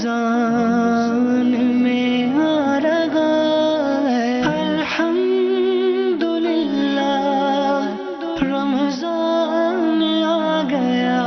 رمضان میں آ رہا ہے، الحمدللہ رمضان آ گیا۔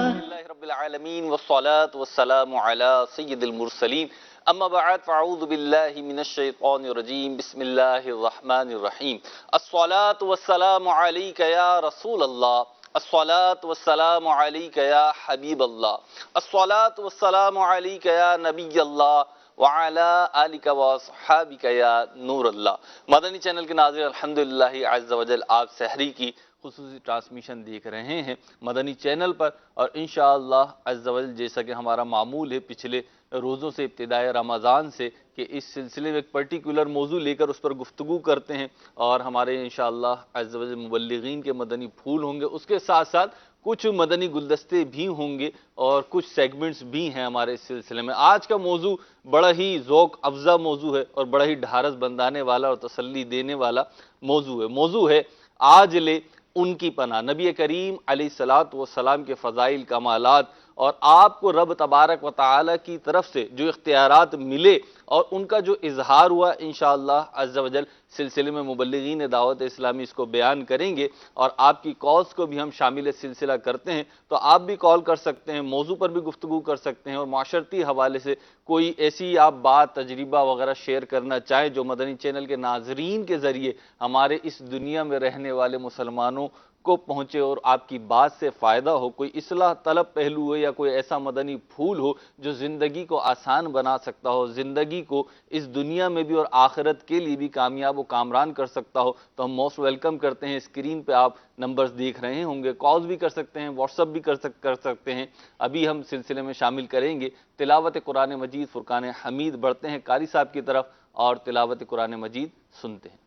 اللہ رب العالمین والصلاة والسلام علی سید المرسلین، اما بعد فاعوذ باللہ من الشیطان الرجیم، بسم اللہ الرحمن الرحیم۔ الصلاة والسلام علیک یا رسول اللہ، الصلاة والسلام علیک یا حبیب اللہ، الصلاة والسلام علیک یا نبی اللہ وعلا آلک واصحابک یا نور اللہ۔ مدنی چینل کے ناظرین، الحمدللہ عز وجل آپ سحری کی خصوصی ٹرانسمیشن دیکھ رہے ہیں مدنی چینل پر، اور انشاءاللہ عز وجل جیسا کہ ہمارا معمول ہے پچھلے روزوں سے ابتدائے رمضان سے کہ اس سلسلے میں ایک پرٹیکولر موضوع لے کر اس پر گفتگو کرتے ہیں، اور ہمارے انشاءاللہ عز وجل مبلغین کے مدنی پھول ہوں گے، اس کے ساتھ ساتھ کچھ مدنی گلدستے بھی ہوں گے اور کچھ سیگمنٹس بھی ہیں ہمارے اس سلسلے میں۔ آج کا موضوع بڑا ہی ذوق افزا موضوع ہے اور بڑا ہی ڈھارس بندانے والا اور تسلی دینے والا موضوع ہے آج لے ان کی پناہ، نبی کریم علیہ السلام کے فضائل کمالات، اور آپ کو رب تبارک و تعالی کی طرف سے جو اختیارات ملے اور ان کا جو اظہار ہوا، انشاءاللہ عز و جل سلسلے میں مبلغین دعوت اسلامی اس کو بیان کریں گے، اور آپ کی کالز کو بھی ہم شامل سلسلہ کرتے ہیں، تو آپ بھی کال کر سکتے ہیں، موضوع پر بھی گفتگو کر سکتے ہیں، اور معاشرتی حوالے سے کوئی ایسی آپ بات تجربہ وغیرہ شیئر کرنا چاہیں جو مدنی چینل کے ناظرین کے ذریعے ہمارے اس دنیا میں رہنے والے مسلمانوں کو پہنچے اور آپ کی بات سے فائدہ ہو، کوئی اصلاح طلب پہلو ہو یا کوئی ایسا مدنی پھول ہو جو زندگی کو آسان بنا سکتا ہو، زندگی کو اس دنیا میں بھی اور آخرت کے لیے بھی کامیاب و کامران کر سکتا ہو، تو ہم موسٹ ویلکم کرتے ہیں۔ اسکرین پہ آپ نمبرز دیکھ رہے ہوں گے، کالز بھی کر سکتے ہیں، واٹس ایپ بھی کر سکتے ہیں۔ ابھی ہم سلسلے میں شامل کریں گے تلاوت قرآن مجید فرقان حمید، بڑھتے ہیں قاری صاحب کی طرف اور تلاوت قرآن مجید سنتے ہیں۔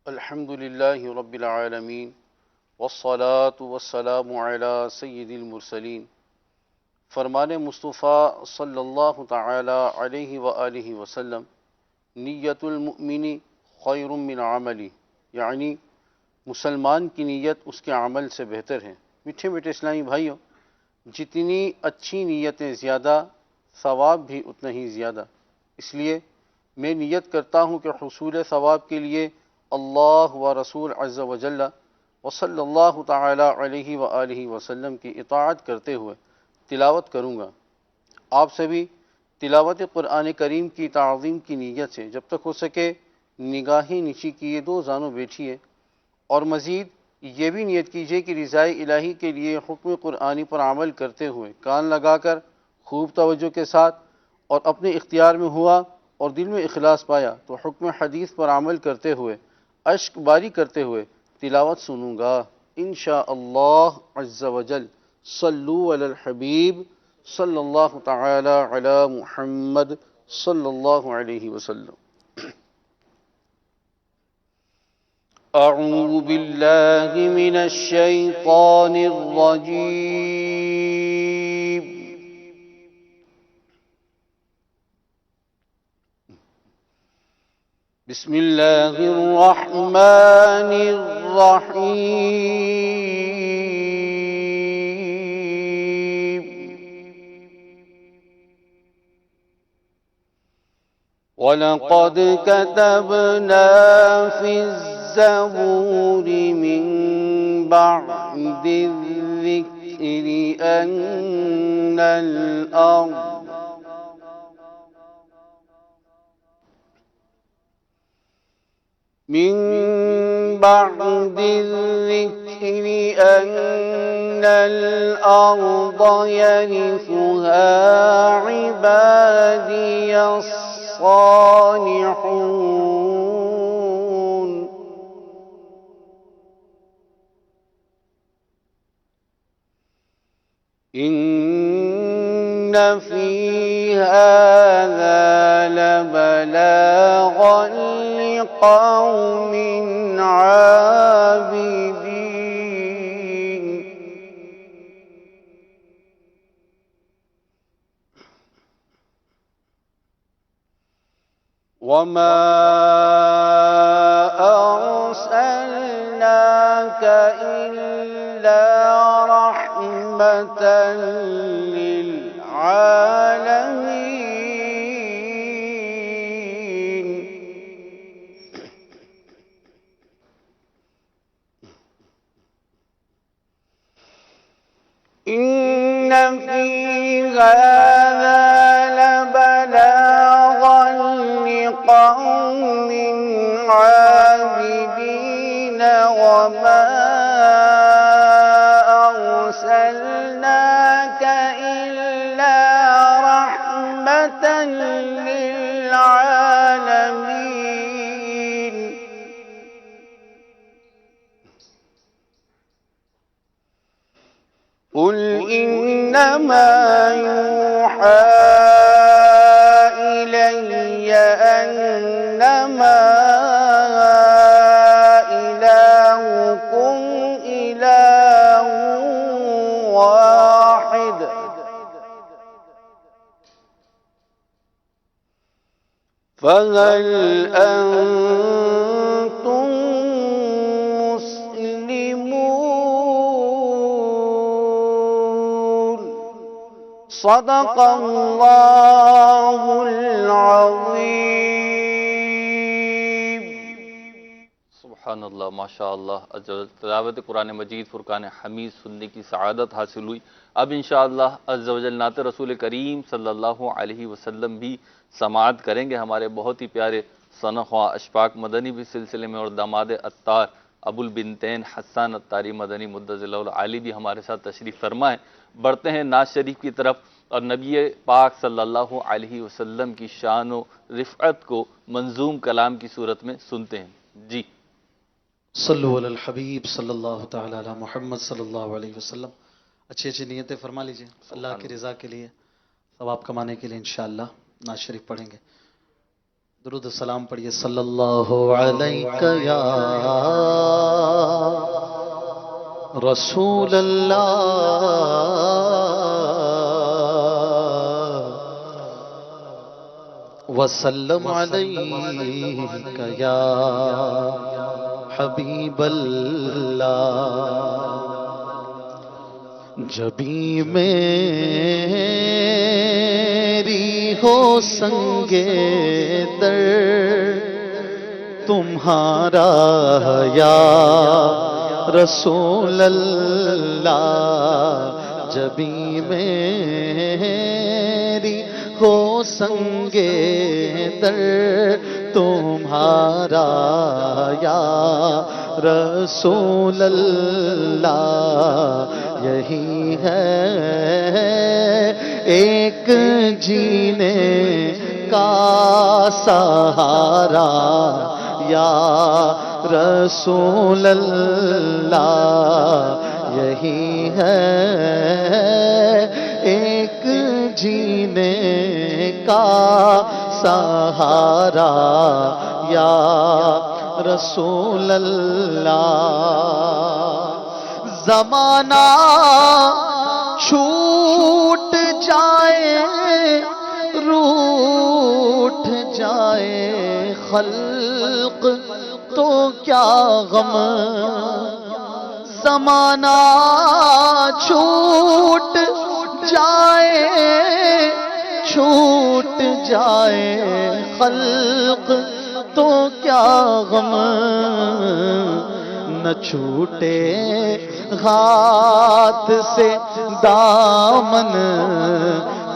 الحمدللہ رب العالمین والصلاة والسلام علی سید المرسلین۔ فرمان مصطفیٰ صلی اللہ تعالی علیہ وآلہ وسلم، نیت المؤمن خیر من عملی، یعنی مسلمان کی نیت اس کے عمل سے بہتر ہے۔ میٹھے میٹھے اسلامی بھائیوں، جتنی اچھی نیتیں زیادہ، ثواب بھی اتنا ہی زیادہ۔ اس لیے میں نیت کرتا ہوں کہ حصول ثواب کے لیے اللہ و رسول عز و جل و صلی اللہ تعالی علیہ وآلہ وسلم کی اطاعت کرتے ہوئے تلاوت کروں گا۔ آپ سبھی تلاوت قرآن کریم کی تعظیم کی نیت سے جب تک ہو سکے نگاہیں نیچی کیے دو زانوں بیٹھیے، اور مزید یہ بھی نیت کیجیے کہ رضائے الہی کے لیے حکم قرآنی پر عمل کرتے ہوئے کان لگا کر خوب توجہ کے ساتھ، اور اپنے اختیار میں ہوا اور دل میں اخلاص پایا تو حکم حدیث پر عمل کرتے ہوئے اشک باری کرتے ہوئے تلاوت سنوں گا انشاءاللہ عز و جل۔ صلو علی الحبیب صلی اللہ تعالی علی محمد صلی اللہ علیہ وسلم۔ اعوذ باللہ من الشیطان الرجیم۔ بسم اللہ الرحمن الرحیم۔ وَلَقَدْ كَتَبْنَا فِي الزَّبُورِ مِن بَعْدِ الذِّكْرِ أَنَّ الْأَرْضَ يَرِثُهَا عِبَادِيَ الصَّالِحُونَ۔ إِنَّ فِي هَذَا لَبَلَاغًا لِقَوْمٍ عَابِدِينَ۔ وَمَا أَرْسَلْنَاكَ إِلَّا رَحْمَةً لِلْعَالَمِينَ۔ رحمة للعالمين. قل إنما يوحى إلي أنما إلهكم إله واحد فهل أنتم مسلمون؟ صدق الله العظيم. سبحان اللہ، ماشاء اللہ. تلاوت قرآن مجید فرقان حمید سننے کی سعادت حاصل ہوئی. اب انشاءاللہ عز و جل نعت رسول کریم صلی اللہ علیہ وسلم بھی سماعت کریں گے. ہمارے بہت ہی پیارے ثناءخواہ اشفاق مدنی بھی سلسلے میں اور داماد عطار ابو البنتین حسان عطاری مدنی مدظر اللہ العالی بھی ہمارے ساتھ تشریف فرما ہے. بڑھتے ہیں نعت شریف کی طرف اور نبی پاک صلی اللہ علیہ وسلم کی شان و رفعت کو منظوم کلام کی صورت میں سنتے ہیں. جی صلو علی الحبیب صلی اللہ تعالی علی محمد صلی اللہ علیہ وسلم. اچھی اچھی نیتیں فرما لیجئے اللہ کی رضا کے لیے، ثواب کمانے کے لیے انشاءاللہ نعت شریف پڑھیں گے. درود و سلام پڑھیے. صلی اللہ علیہ یا رسول اللہ وسلم علیک یا حبیب اللہ. جبھی میری ہو سنگے در تمہارا یا رسول اللہ. جبھی میری ہو سنگے در تمہارا یا رسول اللہ. یہی ہے ایک جینے کا سہارا یا رسول اللہ. یہی ہے ایک جینے کا سہارا یا رسول اللہ. زمانہ چھوٹ جائے روٹھ جائے خلق تو کیا غم. زمانہ چھوٹ جائے خلق تو کیا غم. نہ چھوٹے ہاتھ سے دامن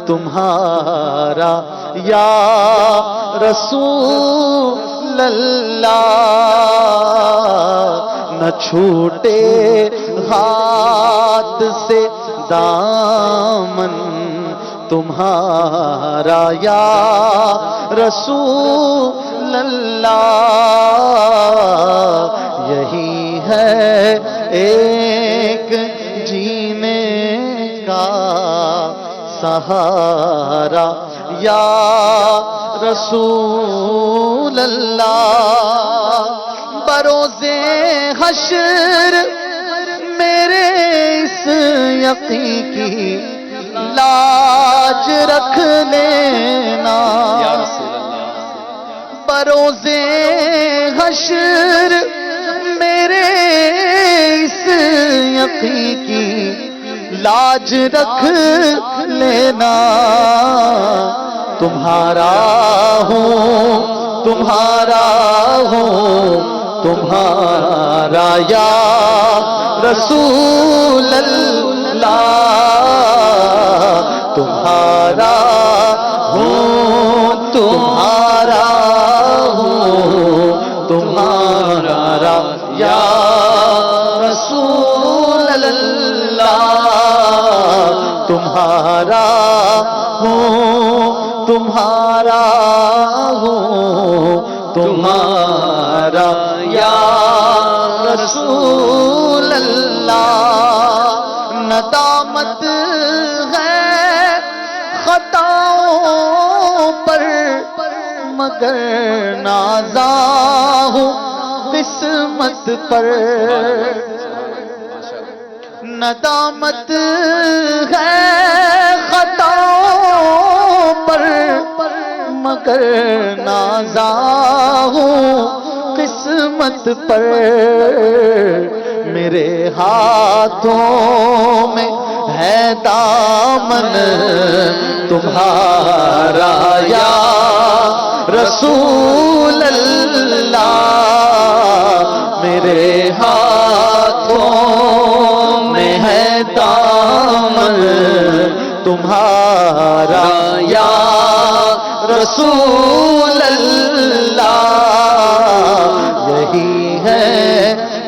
تمہارا یا رسول اللہ. نہ چھوٹے ہاتھ سے دامن تمہارا یا رسول اللہ. یہی ہے ایک جینے کا سہارا یا رسول اللہ. بروز حشر میرے اس یقین کی لاج رکھ لینا. بروز حشر میرے اس یقین کی لاج رکھ لینا. تمہارا ہوں تمہارا یا رسول اللہ. تمہارا ہوں تمہارا یا رسول اللہ. تمہارا ہوں تمہارا ہوں تمہارا یا رسول اللہ، ندامت ہے خطاؤں پر مگر نازا ہوں قسمت پر، ندامت ہے خطاؤں پر مگر نازا ہوں قسمت پر، میرے ہاتھوں میں ہے دامن تمہارا یا رسول اللہ، میرے ہاتھوں میں ہے دامن تمہارا یا رسول اللہ، یہی ہے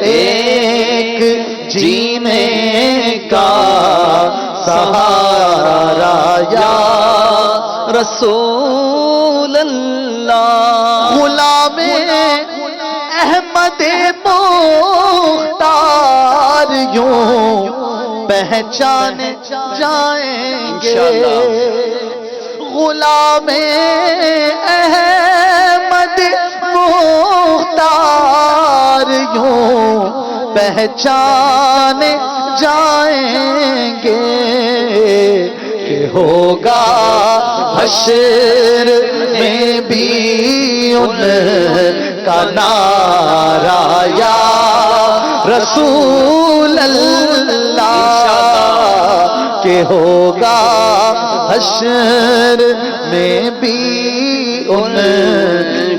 ایک جینے کا سہارا یا رسول اللہ، غلام احمد مختار یوں پہچانے جائیں گے، غلام احمد مختار یوں پہچانے جائیں گے کہ ہوگا حشر میں بھی ان کا نعرہ یا رسول اللہ، کہ ہوگا حشر میں بھی ان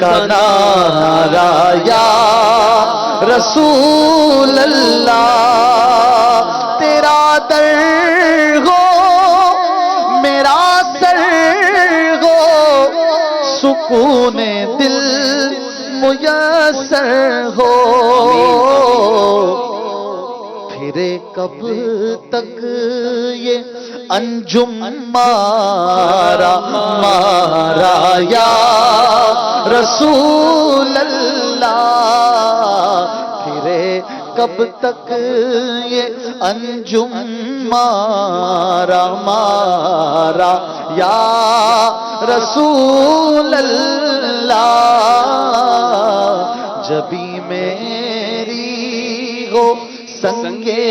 کا نعرہ یا رسول اللہ، تیرا در ہو میرا سر ہو سکون دل میسر ہو، پھرے کب تک یہ انجم مارا مارا یا رسول اللہ، پھرے کب تک یہ انجم مارا مارا یا رسول اللہ، جبھی میری ہو سنگے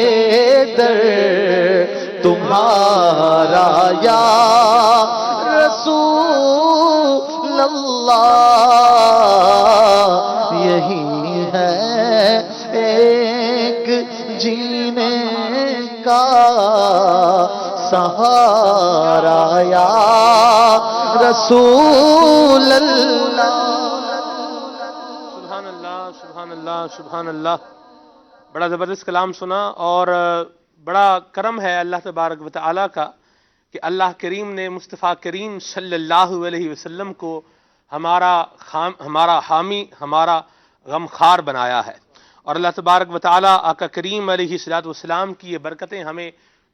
در تمہارا یا رسول اللہ، یہی ہے ایک جینے کا سہارا یا رسول اللہ۔ سبحان اللہ سبحان اللہ سبحان اللہ، بڑا زبردست کلام سنا، اور بڑا کرم ہے اللہ تبارک و تعالیٰ کا کہ اللہ کریم نے مصطفیٰ کریم صلی اللہ علیہ وسلم کو ہمارا حامی، ہمارا غمخوار بنایا ہے، اور اللہ تبارک و تعالیٰ آقا کریم علیہ السلام کی یہ برکتیں ہمیں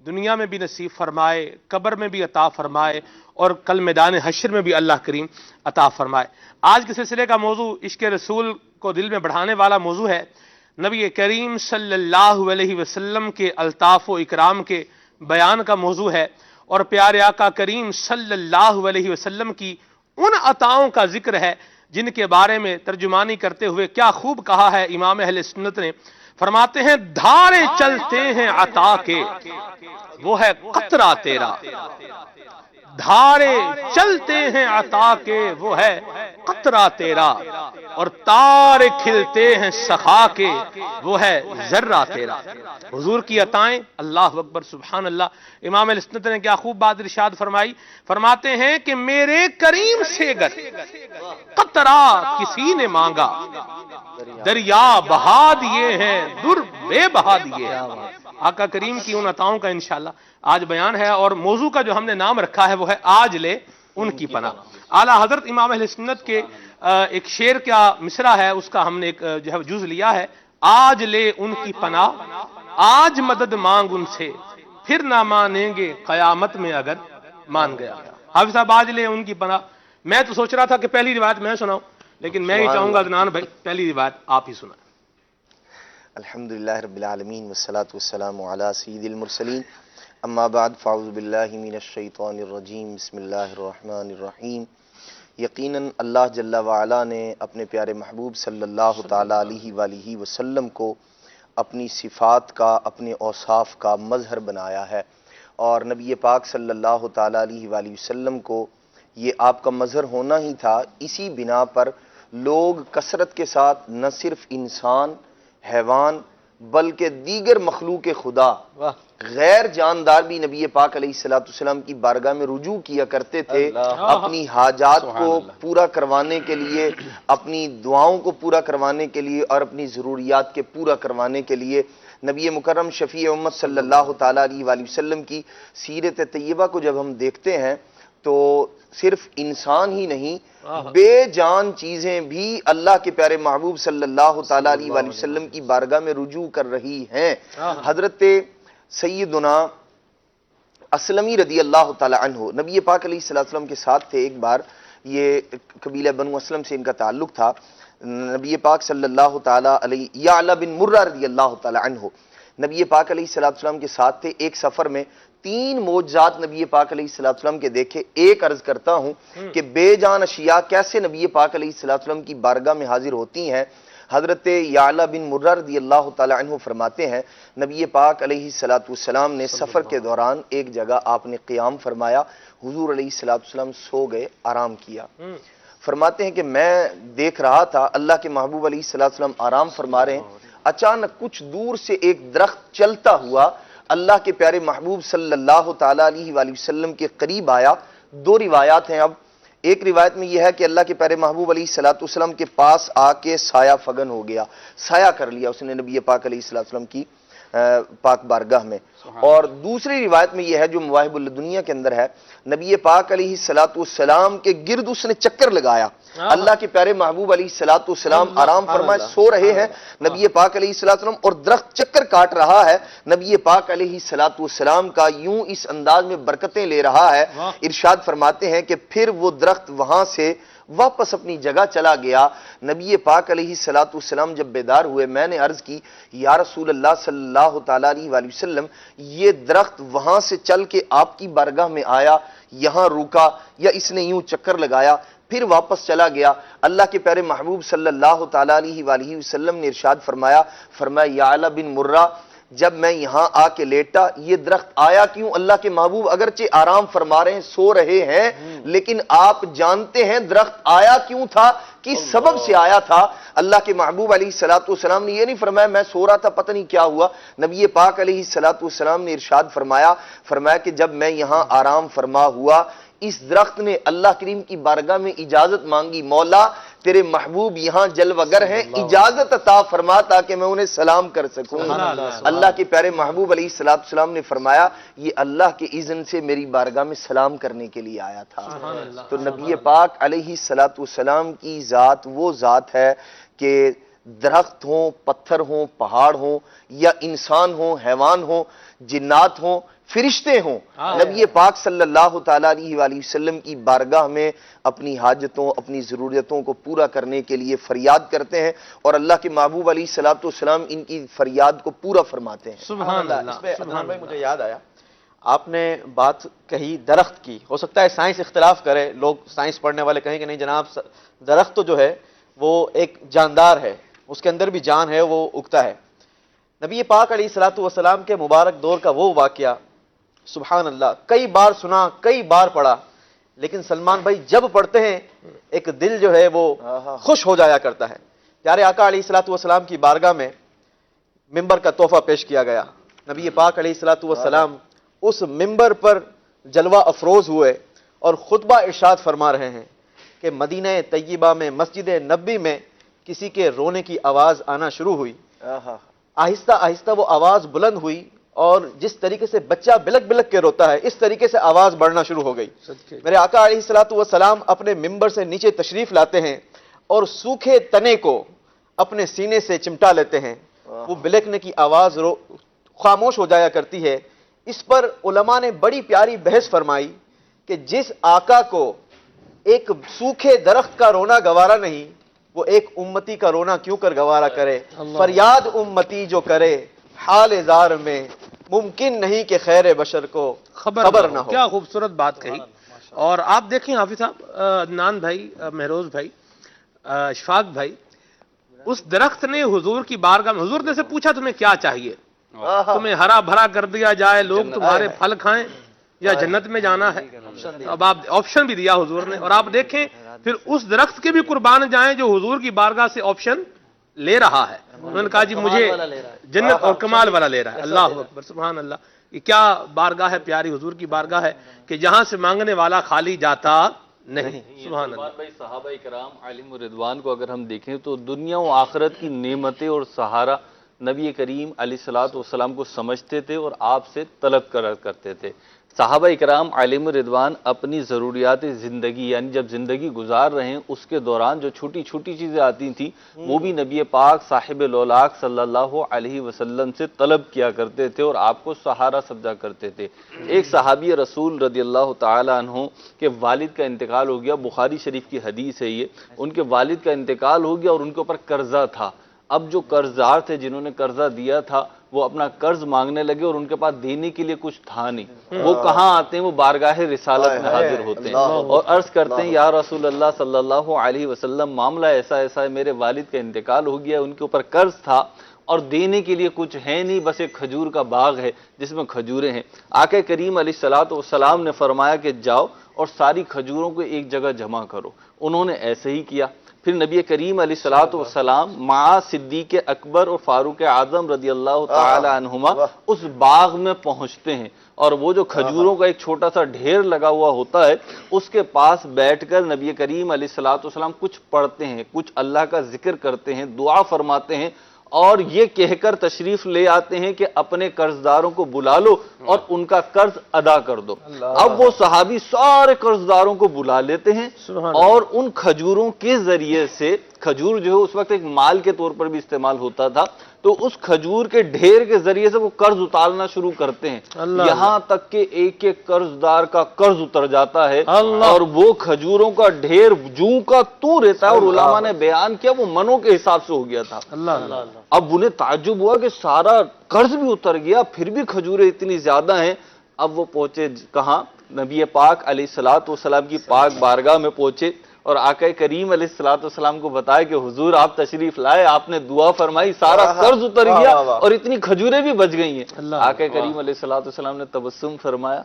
دنیا میں بھی نصیب فرمائے، قبر میں بھی عطا فرمائے، اور کل میدان حشر میں بھی اللہ کریم عطا فرمائے۔ آج کے سلسلے کا موضوع عشق رسول کو دل میں بڑھانے والا موضوع ہے، نبی کریم صلی اللہ علیہ وسلم کے الطاف و اکرام کے بیان کا موضوع ہے، اور پیارے آقا کریم صلی اللہ علیہ وسلم کی ان عطاؤں کا ذکر ہے جن کے بارے میں ترجمانی کرتے ہوئے کیا خوب کہا ہے امام اہل سنت نے، فرماتے ہیں دھارے چلتے ہیں عطا کے وہ ہے قطرہ تیرا، دھارے چلتے ہیں عطا کے وہ ہے قطرہ تیرا، اور تارے کھلتے ہیں سخا کے وہ ہے ذرہ تیرا۔ حضور کی عطائیں، اللہ اکبر سبحان اللہ۔ امام علیہ سنت نے کیا خوب بات ارشاد فرمائی، فرماتے ہیں کہ میرے کریم سے گر قطرہ کسی نے مانگا، دریا بہا دیے ہیں در بے بہا دیے ہیں۔ آقا کریم کی ان عطاؤں کا انشاءاللہ آج بیان ہے، اور موضوع کا جو ہم نے نام رکھا ہے وہ ہے آج لے ان کی پناہ۔ اعلیٰ حضرت امام اہل سنت کے ایک شعر کا مصرع ہے، اس کا ہم نے ایک جو ہے جز لیا ہے، آج لے ان کی پناہ، آج مدد مانگ ان سے، پھر نہ مانیں گے قیامت میں اگر مان گیا۔ حافظ صاحب آج لے ان کی پناہ. میں تو سوچ رہا تھا کہ پہلی روایت میں سناؤں, لیکن میں ہی چاہوں گا عدنان بھائی پہلی روایت آپ ہی سنائیں. الحمدللہ رب العالمین والصلاة والسلام علی سید المرسلین اما بعد فاعوذ باللہ من الشیطان الرجیم بسم اللہ الرحمن الرحیم. یقیناً اللہ جل وعلا نے اپنے پیارے محبوب صلی اللہ تعالیٰ علیہ وآلہ وسلم کو اپنی صفات کا, اپنے اوصاف کا مظہر بنایا ہے, اور نبی پاک صلی اللہ تعالیٰ علیہ وآلہ وسلم کو یہ آپ کا مظہر ہونا ہی تھا. اسی بنا پر لوگ کثرت کے ساتھ نہ صرف انسان, حیوان, بلکہ دیگر مخلوق خدا, غیر جاندار بھی نبی پاک علیہ الصلوۃ والسلام کی بارگاہ میں رجوع کیا کرتے تھے اپنی حاجات کو پورا کروانے کے لیے, اپنی دعاؤں کو پورا کروانے کے لیے, اور اپنی ضروریات کے پورا کروانے کے لیے. نبی مکرم شفیع امت صلی اللہ تعالیٰ علیہ وآلہ وسلم کی سیرت طیبہ کو جب ہم دیکھتے ہیں تو صرف انسان ہی نہیں, بے جان چیزیں بھی اللہ کے پیارے محبوب صلی اللہ تعالیٰ علیہ وآلہ وسلم کی بارگاہ میں رجوع کر رہی ہیں. حضرت سیدنا اسلمی رضی اللہ تعالیٰ عنہ نبی پاک علیہ السلام کے ساتھ تھے. ایک بار, یہ قبیلہ بنو اسلم سے ان کا تعلق تھا. نبی پاک صلی اللہ تعالیٰ علیہ یعلا بن مرہ رضی اللہ تعالیٰ عنہ نبی پاک علیہ السلام کے ساتھ تھے. ایک سفر میں 3 معجزات نبی پاک علیہ السلام کے دیکھے. ایک عرض کرتا ہوں کہ بے جان اشیاء کیسے نبی پاک علیہ السلام کی بارگاہ میں حاضر ہوتی ہیں. حضرت یعلا بن مرہ رضی اللہ تعالیٰ عنہ فرماتے ہیں نبی پاک علیہ السلام نے سفر کے دوران ایک جگہ آپ نے قیام فرمایا. حضور علیہ السلام سو گئے, آرام کیا. فرماتے ہیں کہ میں دیکھ رہا تھا اللہ کے محبوب علیہ السلام آرام فرما رہے ہیں. اچانک کچھ دور سے ایک درخت چلتا ہوا اللہ کے پیارے محبوب صلی اللہ تعالیٰ علیہ وآلہ وسلم کے قریب آیا. 2 روایات ہیں. اب ایک روایت میں یہ ہے کہ اللہ کے پیارے محبوب علیہ السلام کے پاس آ کے سایہ فگن ہو گیا, سایہ کر لیا اس نے نبی پاک علیہ السلام کی پاک بارگاہ میں. اور دوسری روایت میں یہ ہے جو مواہب الدنیا کے اندر ہے, نبی پاک علیہ السلام کے گرد اس نے چکر لگایا. اللہ کے پیارے محبوب علیہ السلام آرام فرمائے سو رہے ہیں, نبی پاک علیہ السلام, اور درخت چکر کاٹ رہا ہے. نبی پاک علیہ السلام کا یوں اس انداز میں برکتیں لے رہا ہے. ارشاد فرماتے ہیں کہ پھر وہ درخت وہاں سے واپس اپنی جگہ چلا گیا. نبی پاک علیہ السلام جب بیدار ہوئے, میں نے عرض کی یا رسول اللہ صلی اللہ تعالیٰ علیہ وآلہ وسلم, یہ درخت وہاں سے چل کے آپ کی بارگاہ میں آیا, یہاں رکا, یا اس نے یوں چکر لگایا پھر واپس چلا گیا؟ اللہ کے پیارے محبوب صلی اللہ تعالیٰ علیہ وآلہ وسلم نے ارشاد فرمایا یعلا بن مرہ, جب میں یہاں آ کے لیٹا یہ درخت آیا کیوں؟ اللہ کے محبوب اگرچہ آرام فرما رہے ہیں, سو رہے ہیں, لیکن آپ جانتے ہیں درخت آیا کیوں تھا, کس سبب سے آیا تھا. اللہ کے محبوب علیہ السلام نے یہ نہیں فرمایا میں سو رہا تھا پتہ نہیں کیا ہوا. نبی پاک علیہ السلام نے ارشاد فرمایا کہ جب میں یہاں آرام فرما ہوا, اس درخت نے اللہ کریم کی بارگاہ میں اجازت مانگی, مولا تیرے محبوب یہاں جلوگر ہیں, اجازت عطا فرما تاکہ میں انہیں سلام کر سکوں. اللہ کے پیارے محبوب علیہ السلام نے فرمایا یہ اللہ کے اذن سے میری بارگاہ میں سلام کرنے کے لیے آیا تھا. تو نبی پاک علیہ السلام کی ذات وہ ذات ہے کہ درخت ہوں, پتھر ہوں, پہاڑ ہوں, یا انسان ہوں, حیوان ہوں, جنات ہوں, فرشتے ہوں, نبی پاک صلی اللہ تعالیٰ علیہ وآلہ وسلم کی بارگاہ میں اپنی حاجتوں, اپنی ضرورتوں کو پورا کرنے کے لیے فریاد کرتے ہیں, اور اللہ کے محبوب علیہ السلام ان کی فریاد کو پورا فرماتے ہیں. سبحان اللہ. اس پہ عدنان بھائی مجھے یاد آیا, آپ نے بات کہی درخت کی, ہو سکتا ہے سائنس اختلاف کرے, لوگ سائنس پڑھنے والے کہیں کہ نہیں جناب درخت تو جو ہے وہ ایک جاندار ہے, اس کے اندر بھی جان ہے, وہ اگتا ہے. نبی پاک علیہ السلام کے مبارک دور کا وہ واقعہ سبحان اللہ کئی بار سنا, کئی بار پڑھا, لیکن سلمان بھائی جب پڑھتے ہیں ایک دل جو ہے وہ خوش ہو جایا کرتا ہے. پیارے آقا علیہ السلام کی بارگاہ میں ممبر کا تحفہ پیش کیا گیا. نبی پاک علیہ السلام اس ممبر پر جلوہ افروز ہوئے اور خطبہ ارشاد فرما رہے ہیں کہ مدینہ طیبہ میں مسجد نبوی میں کسی کے رونے کی آواز آنا شروع ہوئی. آہستہ آہستہ وہ آواز بلند ہوئی, اور جس طریقے سے بچہ بلک بلک کے روتا ہے اس طریقے سے آواز بڑھنا شروع ہو گئی. میرے آقا علیہ السلام اپنے ممبر سے نیچے تشریف لاتے ہیں اور سوکھے تنے کو اپنے سینے سے چمٹا لیتے ہیں, وہ بلکنے کی آواز خاموش ہو جایا کرتی ہے. اس پر علماء نے بڑی پیاری بحث فرمائی کہ جس آقا کو ایک سوکھے درخت کا رونا گوارا نہیں، وہ ایک امتی کا رونا کیوں کر گوارا کرے؟ فریاد امتی جو کرے حال زار میں، ممکن نہیں کہ خیر بشر کو خبر نہ ہو۔ کیا خوبصورت بات کہی۔ اور آپ دیکھیں حافظ صاحب، عدنان بھائی، مہروز بھائی، اشفاق بھائی، اس درخت نے حضور کی بارگاہ میں، حضور نے سے پوچھا تمہیں کیا چاہیے؟ تمہیں ہرا بھرا کر دیا جائے، لوگ تمہارے پھل کھائیں، یا جنت میں جانا ہے؟ اب آپ آپشن بھی دیا حضور نے، اور آپ دیکھیں پھر اس درخت کے بھی قربان جائیں جو حضور کی بارگاہ سے آپشن لے رہا ہے۔ انہوں نے کہا جی مجھے جنت اور کمال والا لے رہا ہے۔ اللہ اکبر، سبحان اللہ۔ یہ کیا بارگاہ ہے، پیاری حضور کی بارگاہ ہے کہ جہاں سے مانگنے والا خالی جاتا نہیں۔ سبحان اللہ۔ بھائی صحابہ کرام علیہم رضوان کو اگر ہم دیکھیں تو دنیا و آخرت کی نعمتیں اور سہارا نبی کریم علیہ الصلوۃ والسلام کو سمجھتے تھے اور آپ سے طلب کرتے تھے۔ صحابہ اکرام علیہم رضوان اپنی ضروریات زندگی، یعنی جب زندگی گزار رہے ہیں اس کے دوران جو چھوٹی چھوٹی چیزیں آتی تھیں وہ بھی نبی پاک صاحب لولاک صلی اللہ علیہ وسلم سے طلب کیا کرتے تھے اور آپ کو سہارا سمجھا کرتے تھے۔ ایک صحابی رسول رضی اللہ تعالی عنہ کے والد کا انتقال ہو گیا، بخاری شریف کی حدیث ہے یہ، ان کے والد کا انتقال ہو گیا اور ان کے اوپر قرضہ تھا۔ اب جو قرضدار تھے جنہوں نے قرضہ دیا تھا وہ اپنا قرض مانگنے لگے اور ان کے پاس دینے کے لیے کچھ تھا نہیں۔ وہ کہاں آتے ہیں؟ وہ بارگاہ رسالت میں حاضر ہوتے ہیں اور عرض کرتے ہیں یا رسول اللہ صلی اللہ علیہ وسلم، معاملہ ایسا ہے، میرے والد کا انتقال ہو گیا، ان کے اوپر قرض تھا اور دینے کے لیے کچھ ہے نہیں، بس ایک کھجور کا باغ ہے جس میں کھجوریں ہیں۔ آقا کریم علیہ الصلوۃ والسلام نے فرمایا کہ جاؤ اور ساری کھجوروں کو ایک جگہ جمع کرو۔ انہوں نے ایسے ہی کیا۔ پھر نبی کریم علیہ الصلوۃ والسلام مع صدیق اکبر اور فاروق اعظم رضی اللہ تعالی عنہما اس باغ میں پہنچتے ہیں اور وہ جو کھجوروں کا ایک چھوٹا سا ڈھیر لگا ہوا ہوتا ہے اس کے پاس بیٹھ کر نبی کریم علیہ الصلوۃ والسلام کچھ پڑھتے ہیں، کچھ اللہ کا ذکر کرتے ہیں، دعا فرماتے ہیں اور یہ کہہ کر تشریف لے آتے ہیں کہ اپنے قرضداروں کو بلا لو اور ان کا قرض ادا کر دو۔ اب وہ صحابی سارے قرضداروں کو بلا لیتے ہیں اور ان کھجوروں کے ذریعے سے، کھجور جو ہے اس وقت ایک مال کے طور پر بھی استعمال ہوتا تھا، تو اس کھجور کے ڈھیر کے ذریعے سے وہ قرض اتارنا شروع کرتے ہیں، یہاں تک کہ ایک ایک قرضدار کا قرض اتر جاتا ہے اور وہ کھجوروں کا ڈھیر جوں کا تو رہتا ہے۔ اور علماء نے بیان کیا وہ منوں کے حساب سے ہو گیا تھا۔ اب انہیں تعجب ہوا کہ سارا قرض بھی اتر گیا پھر بھی کھجوریں اتنی زیادہ ہیں۔ اب وہ پہنچے کہاں؟ نبی پاک علیہ الصلوۃ والسلام کی پاک بارگاہ میں پہنچے اور آقا کریم علیہ الصلوۃ والسلام کو بتایا کہ حضور آپ تشریف لائے، آپ نے دعا فرمائی، سارا قرض اتر گیا اور اتنی کھجوریں بھی بچ گئی ہیں۔ آقا کریم علیہ الصلوۃ والسلام نے تبسم فرمایا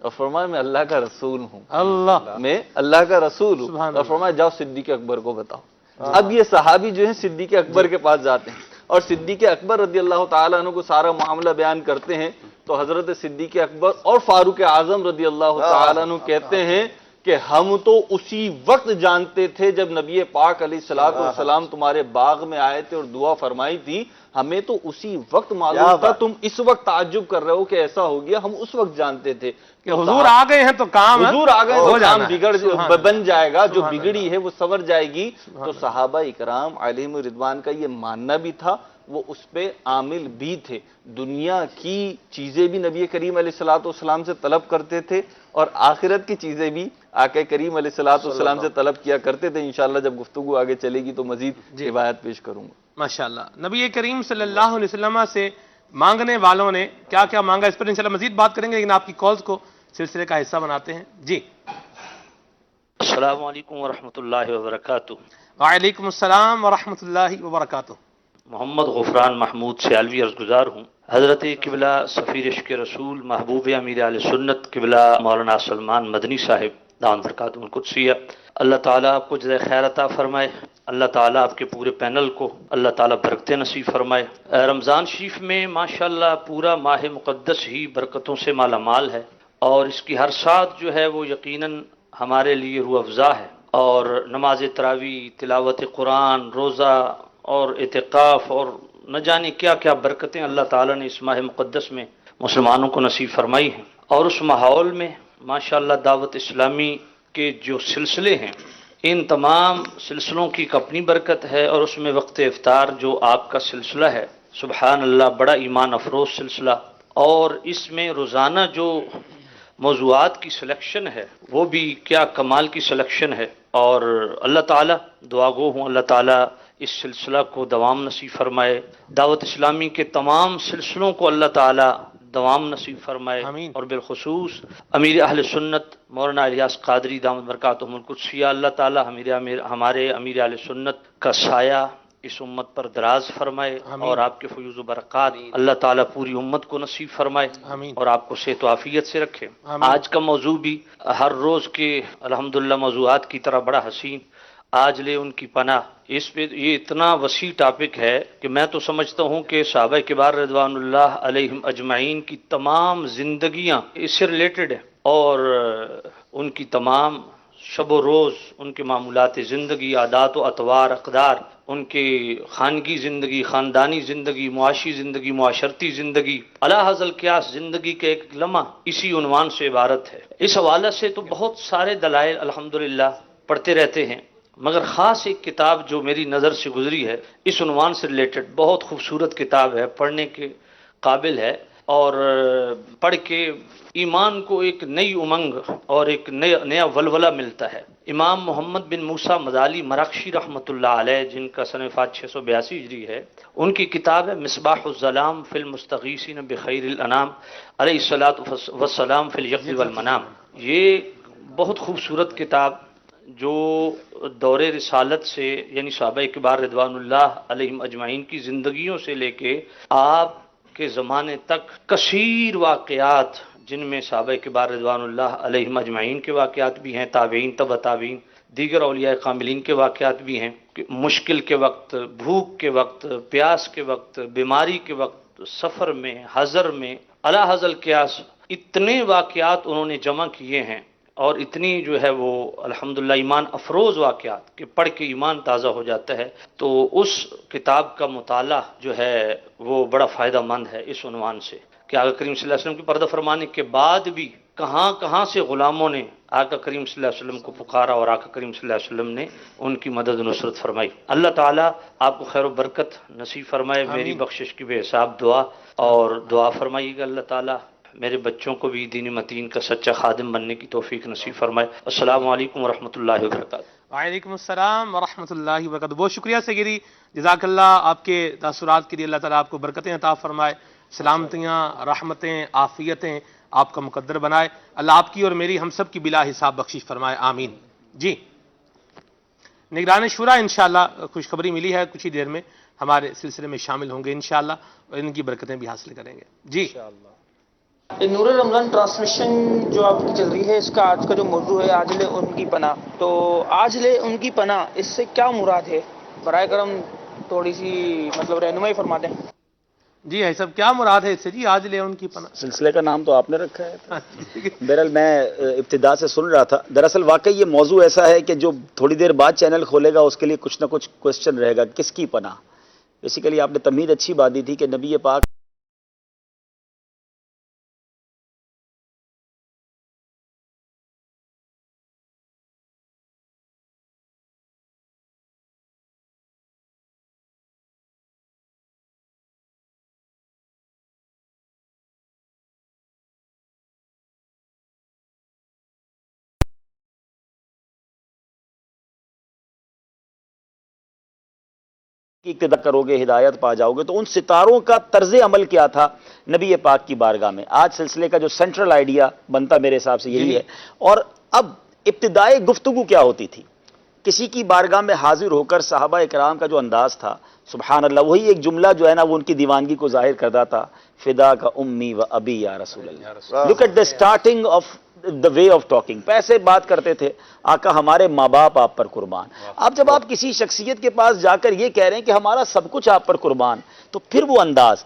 اور فرمایا میں اللہ کا رسول ہوں، میں اللہ کا رسول ہوں، اور فرمایا جاؤ صدیق اکبر کو بتاؤ۔ اب یہ صحابی جو ہیں صدیق اکبر کے پاس جاتے ہیں اور صدیق اکبر رضی اللہ تعالیٰ عنہ کو سارا معاملہ بیان کرتے ہیں تو حضرت صدیق اکبر اور فاروق اعظم رضی اللہ تعالیٰ عنہ کہتے ہیں کہ ہم تو اسی وقت جانتے تھے جب نبی پاک علیہ الصلوۃ والسلام تمہارے باغ میں آئے تھے اور دعا فرمائی تھی، ہمیں تو اسی وقت معلوم تھا، تم اس وقت تعجب کر رہے ہو کہ ایسا ہو گیا، ہم اس وقت جانتے تھے کہ حضور آ گئے ہیں تو کام حضور آ گئے تو کام بن جائے گا، جو بگڑی ہے وہ سنور جائے گی۔ تو صحابہ اکرام علیہم رضوان کا یہ ماننا بھی تھا، وہ اس پہ عامل بھی تھے۔ دنیا کی چیزیں بھی نبی کریم علیہ الصلوۃ والسلام سے طلب کرتے تھے اور آخرت کی چیزیں بھی آقا کریم علیہ الصلوۃ والسلام سے طلب کیا کرتے تھے۔ انشاءاللہ جب گفتگو آگے چلے گی تو مزید روایت پیش کروں گا۔ ماشاءاللہ نبی کریم صلی اللہ علیہ وسلم سے مانگنے والوں نے کیا کیا مانگا، اس پر انشاءاللہ مزید بات کریں گے، لیکن آپ کی کالز کو سلسلے کا حصہ بناتے ہیں۔ جی السلام علیکم ورحمۃ اللہ وبرکاتہ۔ وعلیکم السلام ورحمۃ اللہ وبرکاتہ۔ محمد غفران محمود سیالوی عرض گزار ہوں۔ حضرت قبلہ سفیر عشق رسول محبوب امیر اہل سنت قبلہ مولانا سلمان مدنی صاحب دامت برکاتہ القدسیہ، اللہ تعالیٰ آپ کو جزائے خیر عطا فرمائے، اللہ تعالیٰ آپ کے پورے پینل کو اللہ تعالیٰ برکتیں نصیب فرمائے۔ رمضان شریف میں ماشاءاللہ پورا ماہ مقدس ہی برکتوں سے مالا مال ہے اور اس کی ہر ساتھ جو ہے وہ یقیناً ہمارے لیے روح افزا ہے، اور نماز تراویح، تلاوت قرآن، روزہ اور اعتکاف اور نہ جانے کیا کیا برکتیں اللہ تعالیٰ نے اس ماہ مقدس میں مسلمانوں کو نصیب فرمائی ہیں۔ اور اس ماحول میں ماشاءاللہ دعوت اسلامی کے جو سلسلے ہیں ان تمام سلسلوں کی اپنی برکت ہے، اور اس میں وقت افطار جو آپ کا سلسلہ ہے سبحان اللہ بڑا ایمان افروز سلسلہ، اور اس میں روزانہ جو موضوعات کی سلیکشن ہے وہ بھی کیا کمال کی سلیکشن ہے، اور اللہ تعالیٰ دعا گو ہوں اللہ تعالیٰ اس سلسلہ کو دوام نصیب فرمائے، دعوت اسلامی کے تمام سلسلوں کو اللہ تعالیٰ دوام نصیب فرمائے، آمین۔ اور بالخصوص امیر اہل سنت مولانا الیاس قادری دامت برکاتہم القدسیہ، اللہ تعالیٰ ہمارے امیر اہل سنت کا سایہ اس امت پر دراز فرمائے، آمین۔ اور آپ کے فیوز و برکات اللہ تعالیٰ پوری امت کو نصیب فرمائے، آمین۔ اور آپ کو صحت و عافیت سے رکھے۔ آمین۔ آج کا موضوع بھی ہر روز کے الحمدللہ موضوعات کی طرح بڑا حسین، آج لے ان کی پناہ، اس پہ یہ اتنا وسیع ٹاپک ہے کہ میں تو سمجھتا ہوں کہ صحابہ کبار رضوان اللہ علیہم اجمعین کی تمام زندگیاں اس سے ریلیٹڈ ہیں، اور ان کی تمام شب و روز، ان کے معمولات زندگی، عادات و اطوار، اقدار، ان کی خانگی زندگی، خاندانی زندگی، معاشی زندگی، معاشرتی زندگی، علی حاصل القیاس زندگی کے ایک لمحہ اسی عنوان سے عبارت ہے۔ اس حوالے سے تو بہت سارے دلائل الحمدللہ پڑھتے رہتے ہیں، مگر خاص ایک کتاب جو میری نظر سے گزری ہے اس عنوان سے ریلیٹڈ، بہت خوبصورت کتاب ہے، پڑھنے کے قابل ہے، اور پڑھ کے ایمان کو ایک نئی امنگ اور ایک نیا ولولہ ملتا ہے۔ امام محمد بن موسیٰ مزالی مراکشی رحمۃ اللہ علیہ، جن کا سنہ وفات 682 ہجری ہے، ان کی کتاب ہے مصباح الظلام فی المستغیثین بخیر الانام علیہ الصلاۃ والسلام فی الیقظ والمنام۔ یہ بہت خوبصورت کتاب جو دور رسالت سے، یعنی صحابہ کبار رضوان اللہ علیہم اجمعین کی زندگیوں سے لے کے آپ کے زمانے تک کثیر واقعات، جن میں صحابہ کبار رضوان اللہ علیہم اجمعین کے واقعات بھی ہیں، تابعین، تبع تابعین، دیگر اولیاء کاملین کے واقعات بھی ہیں، کہ مشکل کے وقت، بھوک کے وقت، پیاس کے وقت، بیماری کے وقت، سفر میں، حضر میں، علی حاصل القیاس اتنے واقعات انہوں نے جمع کیے ہیں، اور اتنی جو ہے وہ الحمدللہ ایمان افروز واقعات کہ پڑھ کے ایمان تازہ ہو جاتا ہے۔ تو اس کتاب کا مطالعہ جو ہے وہ بڑا فائدہ مند ہے اس عنوان سے، کہ آقا کریم صلی اللہ علیہ وسلم کے پردہ فرمانے کے بعد بھی کہاں کہاں سے غلاموں نے آقا کریم صلی اللہ علیہ وسلم کو پکارا، اور آقا کریم صلی اللہ علیہ وسلم نے ان کی مدد و نصرت فرمائی۔ اللہ تعالیٰ آپ کو خیر و برکت نصیب فرمائے، میری بخشش کی بے حساب دعا، اور دعا فرمائیے گا اللہ تعالیٰ میرے بچوں کو بھی دین متین کا سچا خادم بننے کی توفیق نصیب فرمائے۔ السلام علیکم ورحمۃ اللہ وبرکاتہ۔ وعلیکم السلام ورحمۃ اللہ وبرکاتہ۔ بہت شکریہ سیدی، جزاک اللہ، آپ کے تاثرات کے لیے اللہ تعالیٰ آپ کو برکتیں عطا فرمائے، سلامتیاں، رحمتیں، عافیتیں آپ کا مقدر بنائے، اللہ آپ کی اور میری ہم سب کی بلا حساب بخشش فرمائے، آمین۔ جی، نگران شورا انشاءاللہ خوشخبری ملی ہے، کچھ ہی دیر میں ہمارے سلسلے میں شامل ہوں گے انشاءاللہ، اور ان کی برکتیں بھی حاصل کریں گے۔ جی، نور رمضان ٹرانسمیشن جو آپ کی چل رہی ہے، اس کا آج کا جو موضوع ہے آج لے ان کی پناہ، تو آج لے ان کی پناہ، اس سے کیا مراد ہے؟ برائے کرم تھوڑی سی رہنمائی فرما دیں۔ جی ہے سب، کیا مراد ہے اس سے؟ جی، آج لے ان کی پناہ، سلسلے کا نام تو آپ نے رکھا ہے۔ بہرحال میں ابتدا سے سن رہا تھا، دراصل واقعی یہ موضوع ایسا ہے کہ جو تھوڑی دیر بعد چینل کھولے گا اس کے لیے کچھ نہ کچھ کوسچن رہے گا، کس کی پناہ۔ بیسیکلی آپ نے تمہید اچھی بات دی تھی کہ نبی پاک کی اقتدا کرو گے ہدایت پا جاؤ گے، تو ان ستاروں کا طرز عمل کیا تھا نبی پاک کی بارگاہ میں۔ آج سلسلے کا جو سینٹرل آئیڈیا بنتا میرے حساب سے یہی ہے۔ اور اب ابتدائی گفتگو کیا ہوتی تھی؟ کسی کی بارگاہ میں حاضر ہو کر صحابہ اکرام کا جو انداز تھا، سبحان اللہ، وہی ایک جملہ جو ہے نا وہ ان کی دیوانگی کو ظاہر کرتا تھا، فدا کا امی و ابی یا رسول اللہ۔ Look at the starting of the way of talking, پیسے بات کرتے تھے، آقا ہمارے ماں باپ آپ پر قربان۔ اب جب آپ کسی شخصیت کے پاس جا کر یہ کہہ رہے ہیں کہ ہمارا سب کچھ آپ پر قربان، تو پھر وہ انداز۔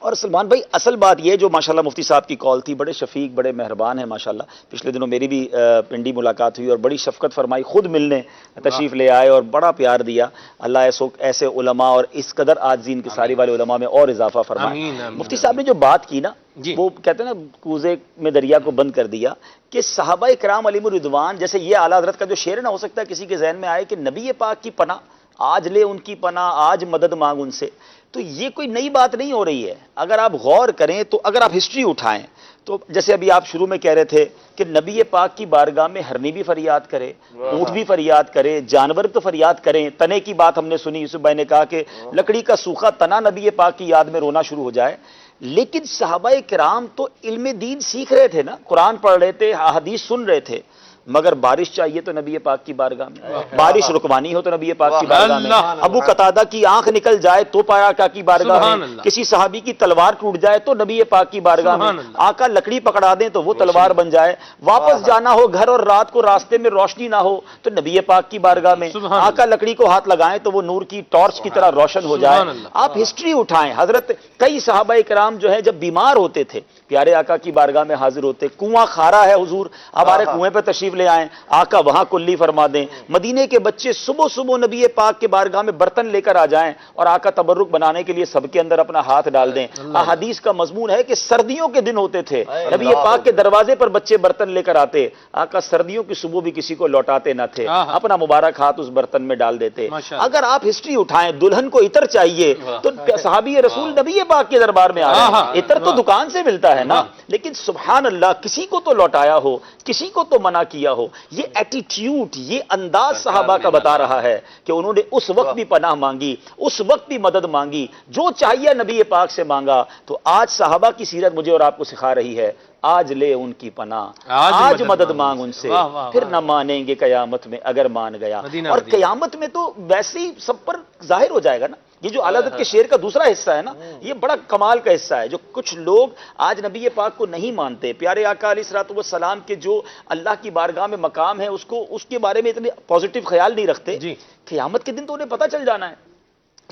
اور سلمان بھائی اصل بات یہ جو ماشاءاللہ مفتی صاحب کی کال تھی، بڑے شفیق، بڑے مہربان ہیں ماشاءاللہ۔ پچھلے دنوں میری بھی پنڈی ملاقات ہوئی اور بڑی شفقت فرمائی، خود ملنے تشریف لے آئے اور بڑا پیار دیا۔ اللہ ایسے علماء اور اس قدر عاجزین کے ساری والے علماء میں اور اضافہ فرمائے۔ مفتی صاحب نے جو بات کی نا، وہ کہتے ہیں نا کوزے میں دریا کو بند کر دیا، کہ صحابہ کرام علیہم الرضوان، جیسے یہ اعلیٰ حضرت کا جو شعر نہ ہو سکتا ہے کسی کے ذہن میں آئے کہ نبی پاک کی پناہ، آج لے ان کی پناہ، آج مدد مانگ ان سے، تو یہ کوئی نئی بات نہیں ہو رہی ہے۔ اگر آپ غور کریں تو، اگر آپ ہسٹری اٹھائیں تو جیسے ابھی آپ شروع میں کہہ رہے تھے کہ نبی پاک کی بارگاہ میں ہرنی بھی فریاد کرے، اونٹ بھی فریاد کرے، جانور تو فریاد کریں، تنے کی بات ہم نے سنی، یوسف بھائی نے کہا کہ لکڑی کا سوکھا تنا نبی پاک کی یاد میں رونا شروع ہو جائے. لیکن صحابہ کرام تو علم دین سیکھ رہے تھے نا، قرآن پڑھ رہے تھے، حدیث سن رہے تھے، مگر بارش چاہیے تو نبی پاک کی بارگاہ میں، بارش رکوانی ہو تو نبی پاک کی بارگاہ میں، ابو قتادہ کی آنکھ نکل جائے تو آقا کی بارگاہ میں، کسی صحابی کی تلوار ٹوٹ جائے تو نبی پاک کی بارگاہ میں، آقا لکڑی پکڑا دیں تو وہ تلوار بن جائے، واپس جانا ہو گھر اور رات کو راستے میں روشنی نہ ہو تو نبی پاک کی بارگاہ میں، آقا لکڑی کو ہاتھ لگائیں تو وہ نور کی ٹارچ کی طرح روشن ہو جائے. آپ ہسٹری اٹھائیں، حضرت کئی صحابہ کرام جو ہے جب بیمار ہوتے تھے پیارے آقا کی بارگاہ میں حاضر ہوتے. کنواں کھارا ہے حضور، ہمارے کنویں پہ تشریف لے آئیں، آقا وہاں کلی فرما دیں. مدینے کے بچے صبح صبح نبی پاک کے بارگاہ میں برتن لے کر آ جائیں اور آقا تبرک بنانے کے لیے سب کے اندر اپنا ہاتھ ڈال دیں. احادیث کا مضمون ہے کہ سردیوں کے دن ہوتے تھے، نبی پاک کے دروازے پر بچے برتن لے کر آتے، آقا سردیوں کی صبح بھی کسی کو لوٹاتے نہ تھے، اپنا مبارک ہاتھ اس برتن میں ڈال دیتے. اگر آپ ہسٹری اٹھائیں، دلہن کو عطر چاہیے تو صحابی رسول نبی پاک کے دربار میں آ رہے ہیں، عطر تو دکان سے ملتا ہے نا، لیکن سبحان اللہ کسی کو تو لوٹایا ہو، کسی کو تو منع کیا ہو. یہ ایٹیٹیوڈ، یہ انداز صحابہ کا بتا رہا ہے کہ انہوں نے اس وقت بھی پناہ مانگی، اس وقت بھی مدد مانگی، جو چاہیے نبی پاک سے مانگا. تو آج صحابہ کی سیرت مجھے اور آپ کو سکھا رہی ہے، آج لے ان کی پناہ، آج مدد مانگ ان سے، پھر نہ مانیں گے قیامت میں اگر مان گیا. اور قیامت میں تو ویسے ہی سب پر ظاہر ہو جائے گا نا. یہ جو اعلیٰ حضرت کے شعر کا دوسرا حصہ ہے نا، یہ بڑا کمال کا حصہ ہے. جو کچھ لوگ آج نبی پاک کو نہیں مانتے، پیارے آقا علیہ الصلوۃ والسلام کے جو اللہ کی بارگاہ میں مقام ہے اس کے بارے میں اتنے پازیٹیو خیال نہیں رکھتے، قیامت کے دن تو انہیں پتہ چل جانا ہے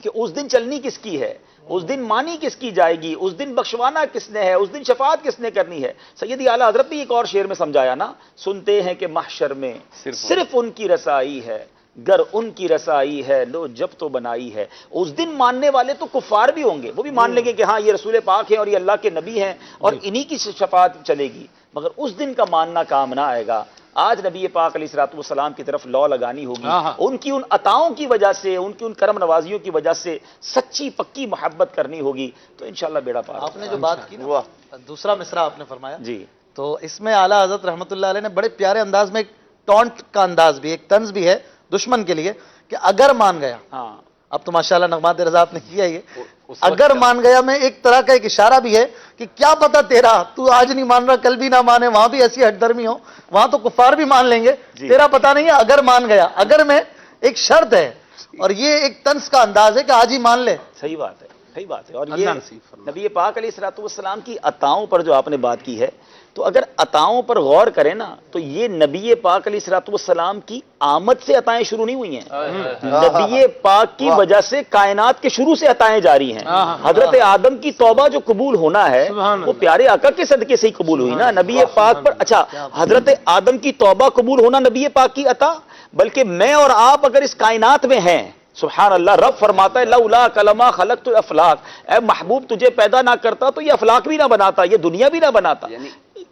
کہ اس دن چلنی کس کی ہے، اس دن مانی کس کی جائے گی، اس دن بخشوانا کس نے ہے، اس دن شفاعت کس نے کرنی ہے. سیدی اعلیٰ حضرت نے ایک اور شعر میں سمجھایا نا، سنتے ہیں کہ محشر میں صرف ان کی رسائی ہے، گر ان کی رسائی ہے لو جب تو بنائی ہے. اس دن ماننے والے تو کفار بھی ہوں گے، وہ بھی مان لیں گے کہ ہاں یہ رسول پاک ہیں اور یہ اللہ کے نبی ہیں اور انہی کی شفاعت چلے گی، مگر اس دن کا ماننا کام نہ آئے گا. آج نبی پاک علیہ الصلوۃ والسلام کی طرف لو لگانی ہوگی، ان کی ان عطاؤں کی وجہ سے، ان کی ان کرم نوازیوں کی وجہ سے سچی پکی محبت کرنی ہوگی تو انشاءاللہ بیڑا پار. آپ نے جو بات کی نا، دوسرا مصرع آپ نے فرمایا جی، تو اس میں اعلیٰ حضرت رحمۃ اللہ علیہ نے بڑے پیارے انداز میں ایک ٹونٹ کا انداز بھی، ایک طنز بھی ہے دشمن کے لیے کہ اگر مان گیا. ہاں اب تو ماشاءاللہ نغمات رضا آپ نے کیا یہ، اگر مان گیا میں ایک طرح کا ایک اشارہ بھی ہے کہ کیا پتا تیرا، تو آج نہیں مان رہا کل بھی نہ مانے، وہاں بھی ایسی ہٹ درمی ہو، وہاں تو کفار بھی مان لیں گے، تیرا پتا نہیں ہے. اگر مان گیا، اگر میں ایک شرط ہے، اور یہ ایک طنز کا انداز ہے کہ آج ہی مان لے. صحیح بات ہے، صحیح بات ہے. اور یہ نبی پاک علیہ الصلوۃ والسلام کی عطاؤں پر جو آپ نے بات کی ہے، تو اگر عطاؤں پر غور کریں نا تو یہ نبی پاک علیہ الصلوۃ والسلام کی آمد سے عطائیں شروع نہیں ہوئی ہیں، نبی پاک کی وجہ سے کائنات کے شروع سے عطائیں جاری ہیں. حضرت آدم کی توبہ جو قبول ہونا ہے وہ پیارے آقا کے صدقے سے ہی قبول ہوئی نا، نبی پاک پر. اچھا، حضرت آدم کی توبہ قبول ہونا نبی پاک کی عطا، بلکہ میں اور آپ اگر اس کائنات میں ہیں، سبحان اللہ، رب فرماتا ہے لولا کلمہ خلقت الافلاق، اے محبوب تجھے پیدا نہ کرتا تو یہ افلاق بھی نہ بناتا، یہ دنیا بھی نہ بناتا.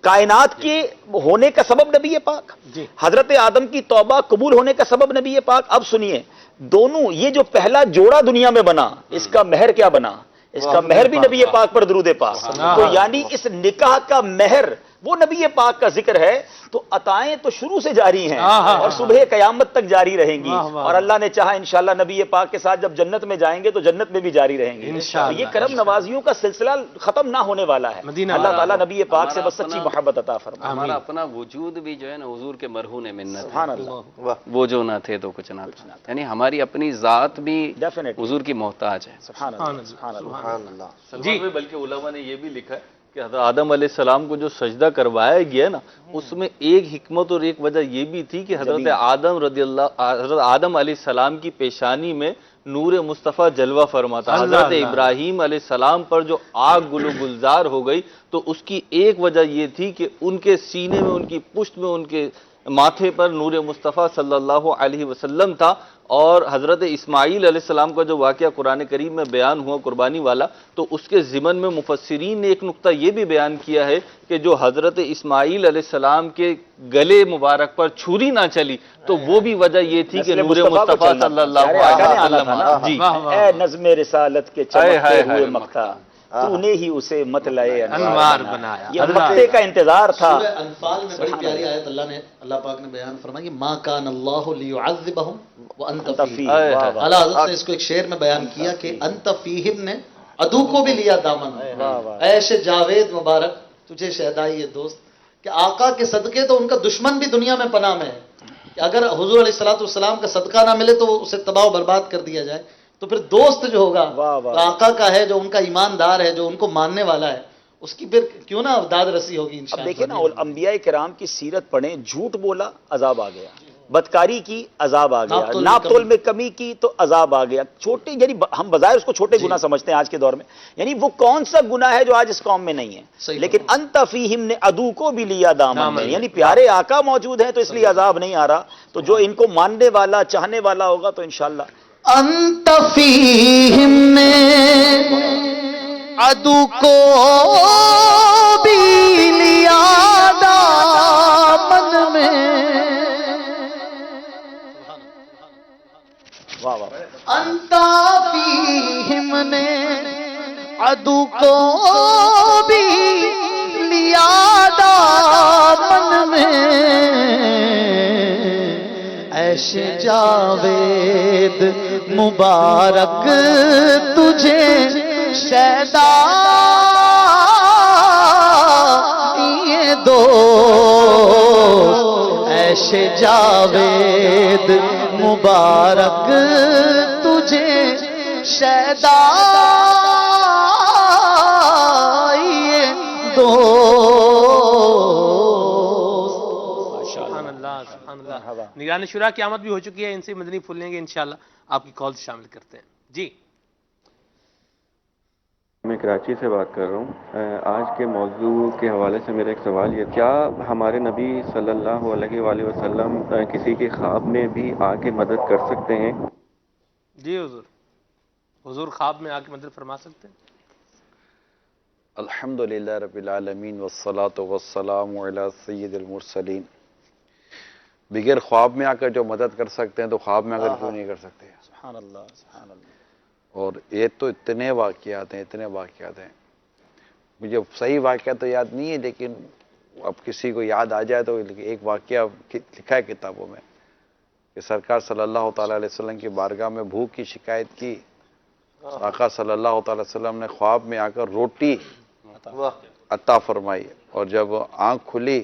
کائنات کے ہونے کا سبب نبی پاک، حضرت آدم کی توبہ قبول ہونے کا سبب نبی پاک. اب سنیے، دونوں یہ جو پہلا جوڑا دنیا میں بنا، اس کا مہر کیا بنا؟ اس کا مہر بھی نبی پاک پر درود پاک. تو یعنی اس نکاح کا مہر وہ نبی پاک کا ذکر ہے. تو عطائیں تو شروع سے جاری ہیں اور صبح قیامت تک جاری رہیں گی، اور اللہ نے چاہا انشاءاللہ نبی پاک کے ساتھ جب جنت میں جائیں گے تو جنت میں بھی جاری رہیں گے. یہ کرم نوازیوں کا سلسلہ ختم نہ ہونے والا ہے. اللہ تعالیٰ نبی پاک سے بس سچی محبت عطا فرمائے. ہمارا اپنا وجود بھی جو ہے نا حضور کے مرہون منت، سبحان اللہ، وہ جو نہ تھے تو کچھ نہ تھا، یعنی ہماری اپنی ذات بھی حضور کی محتاج ہے. سبحان اللہ، سبحان اللہ. جی، بلکہ علماء نے یہ بھی لکھا ہے کہ حضرت آدم علیہ السلام کو جو سجدہ کروایا گیا نا، اس میں ایک حکمت اور ایک وجہ یہ بھی تھی کہ حضرت آدم علیہ السلام کی پیشانی میں نور مصطفیٰ جلوہ فرماتا. حضرت ابراہیم علیہ السلام پر جو آگ گل و گلزار ہو گئی تو اس کی ایک وجہ یہ تھی کہ ان کے سینے میں، ان کی پشت میں، ان کے ماتھے پر نور مصطفیٰ صلی اللہ علیہ وسلم تھا. اور حضرت اسماعیل علیہ السلام کا جو واقعہ قرآن کریم میں بیان ہوا قربانی والا، تو اس کے ضمن میں مفسرین نے ایک نقطہ یہ بھی بیان کیا ہے کہ جو حضرت اسماعیل علیہ السلام کے گلے مبارک پر چھری نہ چلی تو وہ بھی وجہ یہ تھی کہ نور مصطفیٰ صلی اللہ علیہ وسلم. جی، اے نظم رسالت کے چمکتے ہوئے مقتا، تو نے ہی اسے مطلع انوار بنایا. یہ وقتے کا انتظار تھا. سورہ انفال میں بڑی پیاری آیت اللہ پاک نے بیان فرمائی، ما کان اللہ لیعذبہم وانت فیہم. اعلیٰ حضرت نے اس کو ایک شعر میں بیان کیا کہ انت فیہم نے عدو کو بھی لیا دامن. عیش جاوید مبارک تجھے شہدائی ہے دوست، کہ آقا کے صدقے تو ان کا دشمن بھی دنیا میں پناہ میں ہے، کہ اگر حضور علیہ الصلوۃ والسلام کا صدقہ نہ ملے تو اسے تباہ و برباد کر دیا جائے، تو پھر دوست جو ہوگا آقا کا ہے، جو ان کا ایماندار ہے، جو ان کو ماننے والا ہے، اس کی پھر کیوں نہ داد رسی ہوگی اب انشاءاللہ. دیکھیں نا انبیاء کرام کی سیرت پڑھیں، جھوٹ بولا عذاب آ گیا، بدکاری کی عذاب آ گیا، ناپ تول میں کمی کی تو عذاب آ گیا. چھوٹے یعنی ہم بظاہر اس کو چھوٹے گناہ سمجھتے ہیں آج کے دور میں، یعنی وہ کون سا گناہ ہے جو آج اس قوم میں نہیں ہے. لیکن انت فیہم نے عدو کو بھی لیا دامن میں، یعنی پیارے آقا موجود ہیں تو اس لیے عذاب نہیں آ رہا. تو جو ان کو ماننے والا چاہنے والا ہوگا تو انشاءاللہ. انت فیہم نے عدو کو بھی لیا دامن میں، واہ واہ. انت فیہم نے عدو کو بھی لیا دامن میں، عیش جاوید مبارک تجھے شہدائی دوست، عیش جاوید مبارک تجھے شہدائی دوست. سبحان اللہ سبحان اللہ. نگران شورا کی آمد بھی ہو چکی ہے، ان سے مدنی پھول لیں گے انشاءاللہ. آپ کی کال شامل کرتے ہیں. جی میں کراچی سے بات کر رہا ہوں. آج کے موضوع کے حوالے سے میرا ایک سوال یہ، کیا ہمارے نبی صلی اللہ علیہ وآلہ وسلم کسی کے خواب میں بھی آ کے مدد کر سکتے ہیں؟ جی حضور خواب میں آ کے مدد فرما سکتے ہیں. الحمدللہ رب العالمین والصلاة والسلام علی سید المرسلین. بغیر خواب میں آ کر جو مدد کر سکتے ہیں تو خواب میں آ کر کیوں نہیں کر سکتے؟ سبحان اللہ سبحان اللہ. اور یہ تو اتنے واقعات ہیں. مجھے صحیح واقعہ تو یاد نہیں ہے، لیکن اب کسی کو یاد آ جائے تو ایک واقعہ لکھا ہے کتابوں میں کہ سرکار صلی اللہ تعالیٰ علیہ وسلم کی بارگاہ میں بھوک کی شکایت کی. آقا صلی اللہ تعالیٰ علیہ وسلم نے خواب میں آ کر روٹی عطا فرمائی، اور جب آنکھ کھلی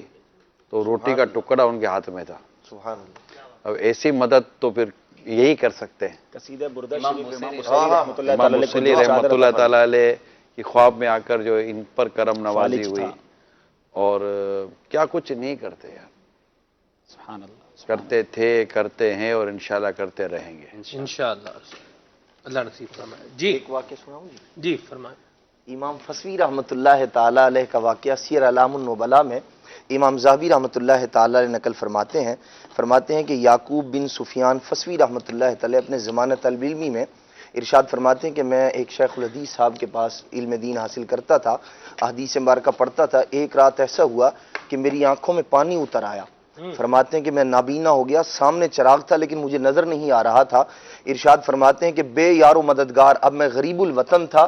تو روٹی کا ٹکڑا ان کے ہاتھ میں تھا. اب ایسی مدد تو پھر یہی کر سکتے ہیں. قصیدہ بردہ امام مسلی رحمۃ اللہ تعالیٰ علیہ کی خواب میں آ کر جو ان پر کرم نوازی ہوئی، اور کیا کچھ نہیں کرتے یار. سبحان اللہ. کرتے تھے، کرتے ہیں، اور انشاءاللہ کرتے رہیں گے انشاءاللہ. اللہ نصیب فرمائے. جی ایک واقعہ سناؤں جی فرمائیں. امام فسوی رحمۃ اللہ تعالیٰ علیہ کا واقعہ سیر اعلام النبلاء میں امام ذہبی رحمۃ اللہ تعالیٰ علیہ نقل فرماتے ہیں کہ یعقوب بن سفیان فسوی رحمۃ اللہ تعالیٰ اپنے زمانہ طالب علمی میں ارشاد فرماتے ہیں کہ میں ایک شیخ الحدیث صاحب کے پاس علم دین حاصل کرتا تھا، احادیث مبارکہ پڑھتا تھا. ایک رات ایسا ہوا کہ میری آنکھوں میں پانی اتر آیا. فرماتے ہیں کہ میں نابینا ہو گیا، سامنے چراغ تھا لیکن مجھے نظر نہیں آ رہا تھا. ارشاد فرماتے ہیں کہ بے یار و مددگار، اب میں غریب الوطن تھا،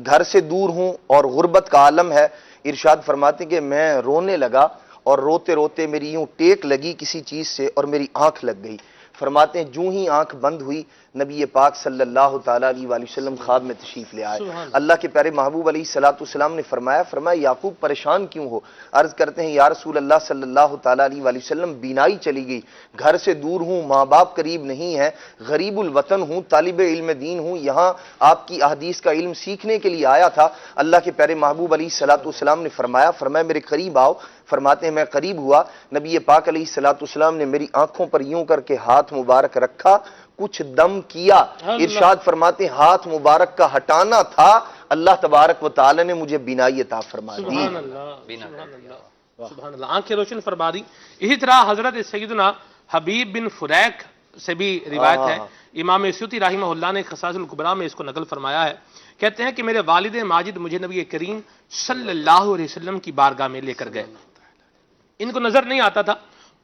گھر سے دور ہوں اور غربت کا عالم ہے. ارشاد فرماتے ہیں کہ میں رونے لگا، اور روتے روتے میری یوں ٹیک لگی کسی چیز سے اور میری آنکھ لگ گئی. فرماتے ہیں جوں ہی آنکھ بند ہوئی نبی پاک صلی اللہ تعالیٰ علیہ وآلہ وسلم خواب میں تشریف لے آئے. اللہ کے پیارے محبوب علیہ الصلوۃ والسلام نے فرمایا یعقوب پریشان کیوں ہو؟ عرض کرتے ہیں یا رسول اللہ صلی اللہ تعالیٰ علیہ وآلہ وسلم بینائی چلی گئی، گھر سے دور ہوں، ماں باپ قریب نہیں ہے، غریب الوطن ہوں، طالب علم دین ہوں، یہاں آپ کی احادیث کا علم سیکھنے کے لیے آیا تھا. اللہ کے پیارے محبوب علیہ الصلوۃ والسلام نے فرمایا میرے قریب آؤ. فرماتے ہیں میں قریب ہوا، نبی پاک علیہ الصلوۃ والسلام نے میری آنکھوں پر یوں کر کے ہاتھ مبارک رکھا، کچھ دم کیا. ارشاد فرماتے ہیں ہاتھ مبارک کا ہٹانا تھا، اللہ تبارک و تعالی نے مجھے بینائی عطا فرما دی. سبحان اللہ سبحان اللہ. آنکھیں روشن فرما دی. اسی طرح حضرت سیدنا حبیب بن فریق سے بھی روایت ہے. امام سیوطی رحمہ اللہ نے خصائص الکبریٰ میں اس کو نقل فرمایا ہے. کہتے ہیں کہ میرے والد ماجد مجھے نبی کریم صلی اللہ علیہ وسلم کی بارگاہ میں لے کر گئے. ان کو نظر نہیں آتا تھا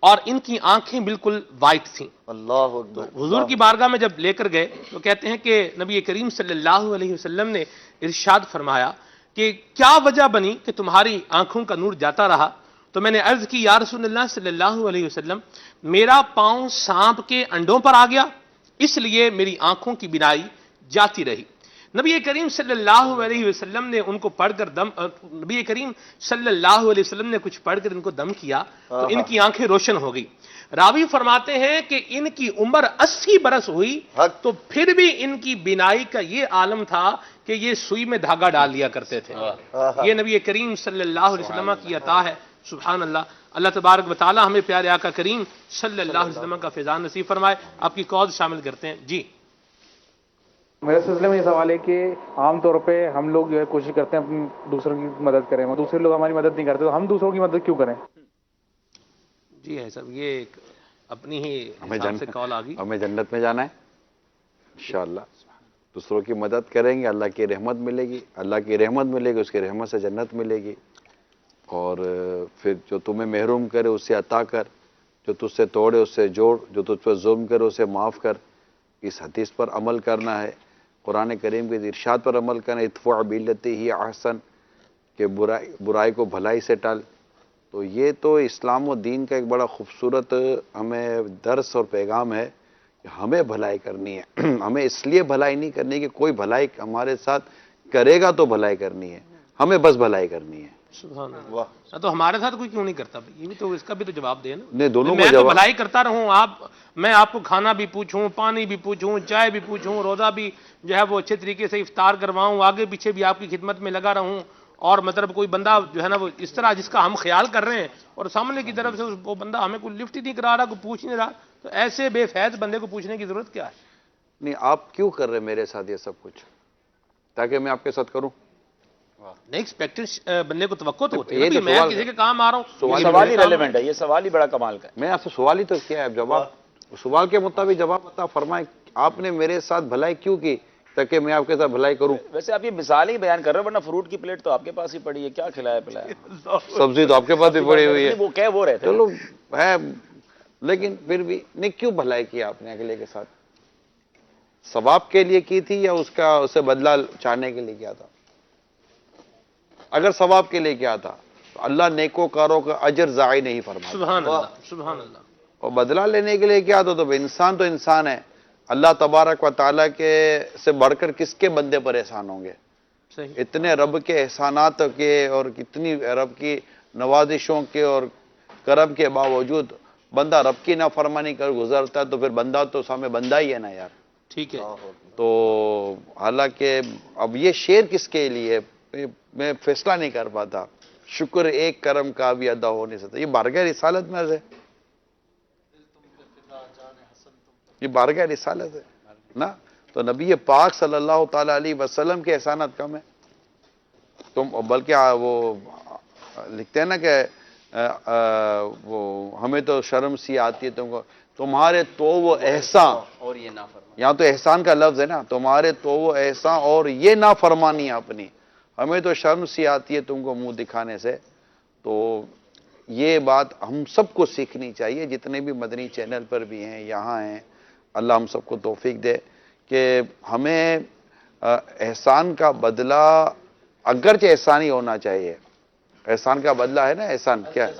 اور ان کی آنکھیں بالکل وائٹ تھیں. اللہ اکبر. حضور کی بارگاہ میں جب لے کر گئے تو کہتے ہیں کہ نبی کریم صلی اللہ علیہ وسلم نے ارشاد فرمایا کہ کیا وجہ بنی کہ تمہاری آنکھوں کا نور جاتا رہا؟ تو میں نے عرض کی یا رسول اللہ صلی اللہ علیہ وسلم میرا پاؤں سانپ کے انڈوں پر آ گیا اس لیے میری آنکھوں کی بینائی جاتی رہی. نبی کریم صلی اللہ علیہ وسلم نے ان کو پڑھ کر نبی کریم صلی اللہ علیہ وسلم نے کچھ پڑھ کر ان کو دم کیا تو ان کی آنکھیں روشن ہو گئی. راوی فرماتے ہیں کہ ان کی عمر 80 برس ہوئی تو پھر بھی ان کی بینائی کا یہ عالم تھا کہ یہ سوئی میں دھاگا ڈال لیا کرتے تھے. یہ نبی کریم صلی اللہ علیہ وسلم کی عطا ہے. سبحان اللہ. اللہ تبارک و تعالی ہمیں پیارے آقا کریم صلی اللہ علیہ وسلم کا فیضان نصیب فرمائے. آپ کی کال شامل کرتے ہیں. جی میرے سلسلے میں یہ سوال ہے کہ عام طور پہ ہم لوگ جو ہے کوشش کرتے ہیں اپنی دوسروں کی مدد کریں, دوسرے لوگ ہماری مدد نہیں کرتے تو ہم دوسروں کی مدد کیوں کریں؟ جی ہے سب یہ ایک اپنی ہی حساب سے کال آ گئی. ہمیں جنت میں جانا ہے انشاءاللہ. دوسروں کی مدد کریں گے اللہ کی رحمت ملے گی, اللہ کی رحمت ملے گی, اس کی رحمت سے جنت ملے گی. اور پھر جو تمہیں محروم کرے اس سے عطا کر, جو تجھ سے توڑے اس سے جوڑ, جو تجھ پر ظلم کرے اسے معاف کر. اس حدیث پر عمل کرنا ہے, قرآن کریم کے ارشاد پر عمل کرنا ہے. ادفع بالتی ہی احسن, کہ برائی کو بھلائی سے ٹال. تو یہ تو اسلام و دین کا ایک بڑا خوبصورت ہمیں درس اور پیغام ہے کہ ہمیں بھلائی کرنی ہے. ہمیں اس لیے بھلائی نہیں کرنی کہ کوئی بھلائی ہمارے ساتھ کرے گا تو بھلائی کرنی ہے, ہمیں بس بھلائی کرنی ہے. سبحان اللہ. تو ہمارے ساتھ کوئی کیوں نہیں کرتا؟ یہ بھی تو اس کا بھی تو جواب دے نا. نہیں, دونوں میں کو تو جواب. بھلائی کرتا رہوں, میں آپ کو کھانا بھی پوچھوں, پانی بھی پوچھوں, چائے بھی پوچھوں, روزہ بھی جو ہے وہ اچھے طریقے سے افطار کرواؤں, آگے پیچھے بھی آپ کی خدمت میں لگا رہوں, اور مطلب کوئی بندہ جو ہے نا وہ اس طرح جس کا ہم خیال کر رہے ہیں اور سامنے کی طرف سے وہ بندہ ہمیں کوئی لفٹ ہی نہیں کرا رہا, کوئی پوچھ نہیں رہا, تو ایسے بے فیض بندے کو پوچھنے کی ضرورت کیا ہے؟ نہیں, آپ کیوں کر رہے ہیں میرے ساتھ یہ سب کچھ تاکہ میں آپ کے ساتھ کروں؟ نہیں, ایکسپیکٹیڈ بندے کو توقع تو ہوتی ہے کہ میں کسی کے کام آ رہا ہوں. سوال ہی ریلیونٹ ہے, یہ سوال ہی بڑا کمال کا ہے. میں آپ سے سوال ہی تو کیا ہے, جواب سوال کے مطابق جواب عطا فرمائیں. آپ نے میرے ساتھ بھلائی کیوں کی تاکہ میں آپ کے ساتھ بھلائی کروں؟ ویسے آپ یہ مثال ہی بیان کر رہے ہو, ورنہ فروٹ کی پلیٹ تو آپ کے پاس ہی پڑی ہے, کیا کھلایا پلایا؟ سبزی تو آپ کے پاس بھی پڑی ہوئی ہے. وہ کہہ وہ رہے تھے. چلو ہے, لیکن پھر بھی نہیں, کیوں بھلائی کی آپ نے اگلے کے ساتھ؟ ثواب کے لیے کی تھی یا اسے بدلہ چاہنے کے لیے کیا تھا؟ اگر ثواب کے لیے کیا تھا تو اللہ نیکوکاروں کا اجر ضائع نہیں فرماتا. سبحان اللہ, سبحان اللہ. اور بدلہ لینے کے لیے کیا تھا تو انسان تو انسان ہے. اللہ تبارک و تعالیٰ کے سے بڑھ کر کس کے بندے پر احسان ہوں گے؟ اتنے رب کے احسانات کے اور کتنی رب کی نوازشوں کے اور کرم کے باوجود بندہ رب کی نافرمانی کر گزرتا ہے تو پھر بندہ تو سامنے بندہ ہی ہے نا یار. ٹھیک ہے. تو حالانکہ اب یہ شعر کس کے لیے میں فیصلہ نہیں کر پاتا. شکر ایک کرم کا بھی ادا ہو نہیں سکتا. یہ بارگاہ رسالت میں ہے, یہ بارگاہ رسالت ہے نا. تو نبی پاک صلی اللہ تعالی علیہ وسلم کے احسانات کم ہیں. تم بلکہ وہ لکھتے ہیں نا کہ وہ ہمیں تو شرم سی آتی ہے تم کو, تمہارے تو وہ احسان, اور یہ نافرمانی, یہاں تو احسان کا لفظ ہے نا, تمہارے تو وہ احسان اور یہ نافرمانی اپنی, ہمیں تو شرم سی آتی ہے تم کو منہ دکھانے سے. تو یہ بات ہم سب کو سیکھنی چاہیے, جتنے بھی مدنی چینل پر بھی ہیں, یہاں ہیں. اللہ ہم سب کو توفیق دے کہ ہمیں احسان کا بدلہ, اگرچہ احسان ہی ہونا چاہیے. احسان کا بدلہ ہے نا, احسان کیا ہے؟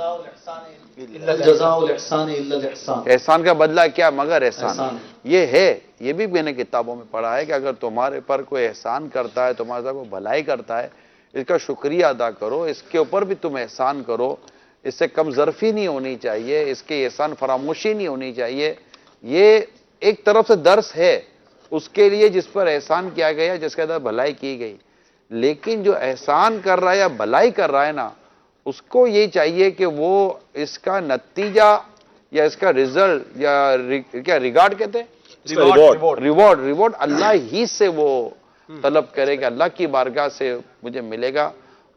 احسان کا بدلہ کیا مگر احسان. یہ ہے, یہ بھی میں نے کتابوں میں پڑھا ہے کہ اگر تمہارے پر کوئی احسان کرتا ہے, تمہارے ساتھ کوئی بھلائی کرتا ہے, اس کا شکریہ ادا کرو, اس کے اوپر بھی تم احسان کرو. اس سے کم ظرفی نہیں ہونی چاہیے, اس کے احسان فراموشی نہیں ہونی چاہیے. یہ ایک طرف سے درس ہے اس کے لیے جس پر احسان کیا گیا, جس کے اندر بھلائی کی گئی. لیکن جو احسان کر رہا ہے یا بھلائی کر رہا ہے نا, اس کو یہ چاہیے کہ وہ اس کا نتیجہ یا اس کا رزلٹ یا کیا ریگارڈ کہتے ہیں, ریوارڈ اللہ ہی سے وہ طلب کرے کہ اللہ کی بارگاہ سے مجھے ملے گا,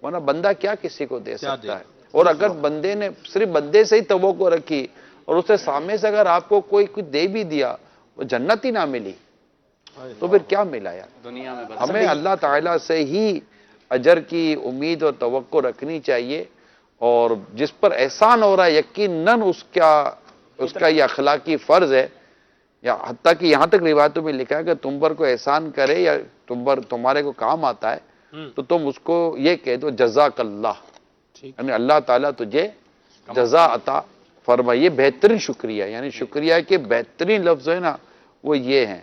ورنہ بندہ کیا کسی کو دے سکتا ہے. اور اگر بندے نے صرف بندے سے ہی توقع رکھی اور اس سے سامنے سے اگر آپ کو کوئی کچھ دے بھی دیا, وہ جنت ہی نہ ملی تو پھر کیا ملا یار؟ دنیا میں ہمیں اللہ تعالیٰ سے ہی اجر کی امید اور توقع رکھنی چاہیے. اور جس پر احسان ہو رہا ہے یقیناً اس کا یہ اخلاقی فرض ہے، یا حتیٰ کہ یہاں تک روایتوں میں لکھا ہے کہ تم پر کوئی احسان کرے یا تمہارے کو کام آتا ہے تو تم اس کو یہ کہہ دو جزاک اللہ، یعنی اللہ تعالیٰ تجھے جزا عطا فرمائے. یہ بہترین شکریہ، یعنی شکریہ کے بہترین لفظ ہے نا وہ یہ ہیں.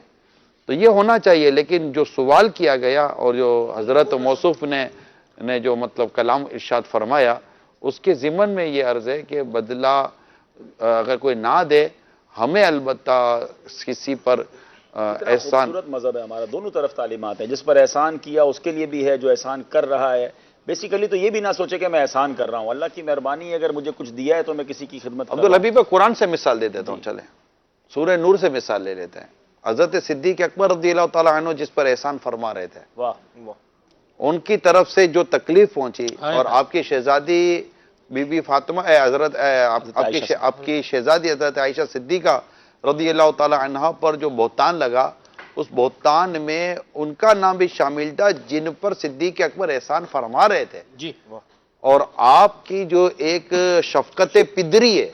تو یہ ہونا چاہیے. لیکن جو سوال کیا گیا اور جو حضرت موصوف نے جو مطلب کلام ارشاد فرمایا، اس کے ضمن میں یہ عرض ہے کہ بدلہ اگر کوئی نہ دے، ہمیں البتہ کسی پر احسان. خوبصورت مذہب ہے ہمارا، دونوں طرف تعلیمات ہیں. جس پر احسان کیا اس کے لیے بھی ہے، جو احسان کر رہا ہے. بیسیکلی تو یہ بھی نہ سوچے کہ میں احسان کر رہا ہوں، اللہ کی مہربانی ہے، اگر مجھے کچھ دیا ہے تو میں کسی کی خدمت کر رہا ہوں. عبدالحبیب قرآن سے مثال دے دیتا ہوں، چلیں سورہ نور سے مثال لے لیتے ہیں. حضرت صدیق اکبر رضی اللہ تعالیٰ عنہ جس پر احسان فرما رہے تھے، ان کی طرف سے جو تکلیف پہنچی اور آپ کی شہزادی بی بی فاطمہ حضرت آپ کی شہزادی حضرت عائشہ صدیقہ رضی اللہ تعالیٰ عنہ پر جو بہتان لگا، اس بہتان میں ان کا نام بھی شامل تھا جن پر صدیق اکبر احسان فرما رہے تھے. جی. اور آپ کی جو ایک شفقت پدری ہے،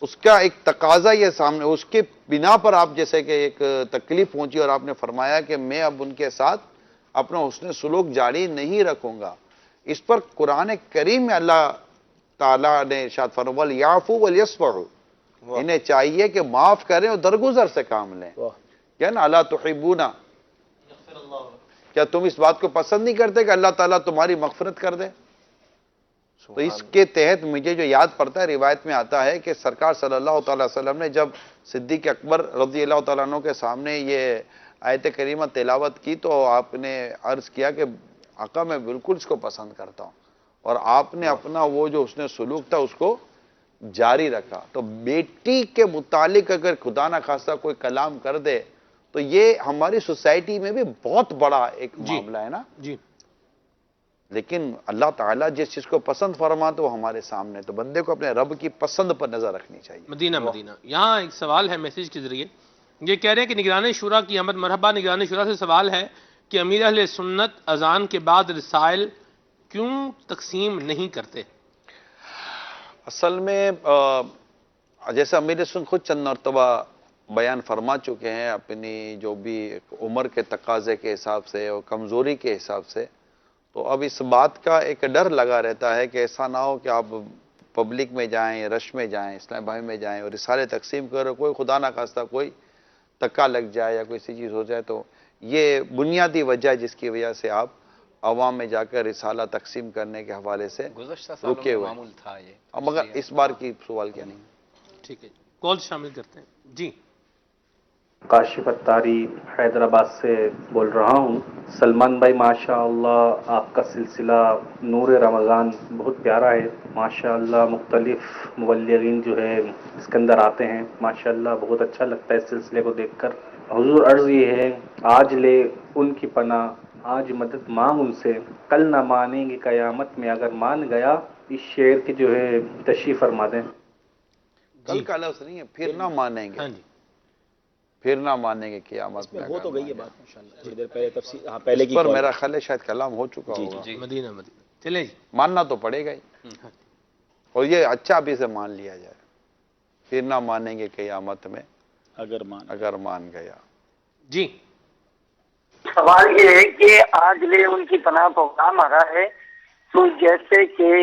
اس کا ایک تقاضا یہ سامنے، اس کے بنا پر آپ جیسے کہ ایک تکلیف پہنچی اور آپ نے فرمایا کہ میں اب ان کے ساتھ اپنا حسن سلوک جاری نہیں رکھوں گا. اس پر قرآن کریم میں اللہ تعالیٰ نے ارشاد فرمایا وَلْيَعْفُوا وَلْيَصْفَحُوا، انہیں چاہیے کہ معاف کریں اور درگزر سے کام لیں. کیا نا اَلَا تُحِبُّونَ، کیا تم اس بات کو پسند نہیں کرتے کہ اللہ تعالیٰ تمہاری مغفرت کر دے؟ تو اس کے تحت مجھے جو یاد پڑتا ہے، روایت میں آتا ہے کہ سرکار صلی اللہ تعالیٰ وسلم نے جب صدیق اکبر رضی اللہ تعالیٰ عنہ کے سامنے یہ آیت کریمہ تلاوت کی تو آپ نے عرض کیا کہ آقا میں بالکل اس کو پسند کرتا ہوں، اور آپ نے اپنا وہ جو اس نے سلوک تھا اس کو جاری رکھا. تو بیٹی کے متعلق اگر خدا نہ خواستہ کوئی کلام کر دے تو یہ ہماری سوسائٹی میں بھی بہت بڑا ایک معاملہ ہے نا. جی. لیکن اللہ تعالیٰ جس چیز کو پسند فرما تو وہ ہمارے سامنے، تو بندے کو اپنے رب کی پسند پر نظر رکھنی چاہیے. مدینہ یہاں ایک سوال ہے میسیج کے ذریعے، یہ کہہ رہے ہیں کہ نگران شورا کی آمد مرحبا. نگران شورا سے سوال ہے کہ امیر اہل سنت اذان کے بعد رسائل کیوں تقسیم نہیں کرتے؟ اصل میں جیسے امیر سنت خود چند مرتبہ بیان فرما چکے ہیں اپنی جو بھی عمر کے تقاضے کے حساب سے اور کمزوری کے حساب سے، تو اب اس بات کا ایک ڈر لگا رہتا ہے کہ ایسا نہ ہو کہ آپ پبلک میں جائیں، رش میں جائیں، اسلام بھائی میں جائیں اور رسالے تقسیم کرو، کوئی خدا نہ خواستہ کوئی تکا لگ جائے یا کوئی ایسی چیز ہو جائے. تو یہ بنیادی وجہ ہے جس کی وجہ سے آپ عوام میں جا کر رسالہ تقسیم کرنے کے حوالے سے رکے ہوئے ہیں. مگر اس بار کی سوال کیا نہیں. ٹھیک ہے، کال شامل کرتے ہیں. جی. کاشف اتاری حیدرآباد سے بول رہا ہوں. سلمان بھائی ماشاء اللہ آپ کا سلسلہ نور رمضان بہت پیارا ہے ماشاء اللہ. مختلف مبلغین جو ہے اس کے اندر آتے ہیں ماشاء اللہ، بہت اچھا لگتا ہے اس سلسلے کو دیکھ کر. حضور عرض یہ ہے آج لے ان کی پناہ، آج مدد مانگ ان سے، کل نہ مانیں گے قیامت میں اگر مان گیا. اس شعر کی جو ہے تشریح فرما دیں. کل کا لفظ نہیں ہے، پھر نہ مانیں گے، پھر نہ مانیں گے قیامت میں. ہو تو گئی ہے بات ماشاءاللہ. تھوڑی دیر پہلے تفصیل پہلے کی پر میرا خیال ہے شاید کلام ہو چکا ہوگا. مدینہ چلے جی. ماننا تو پڑے گا ہی، اور یہ اچھا بھی سے مان لیا جائے. پھر نہ مانیں گے قیامت میں اگر مان گیا. جی. سوال یہ ہے کہ آج لے ان کی پناہ پروگرام آ رہا ہے، تو جیسے کہ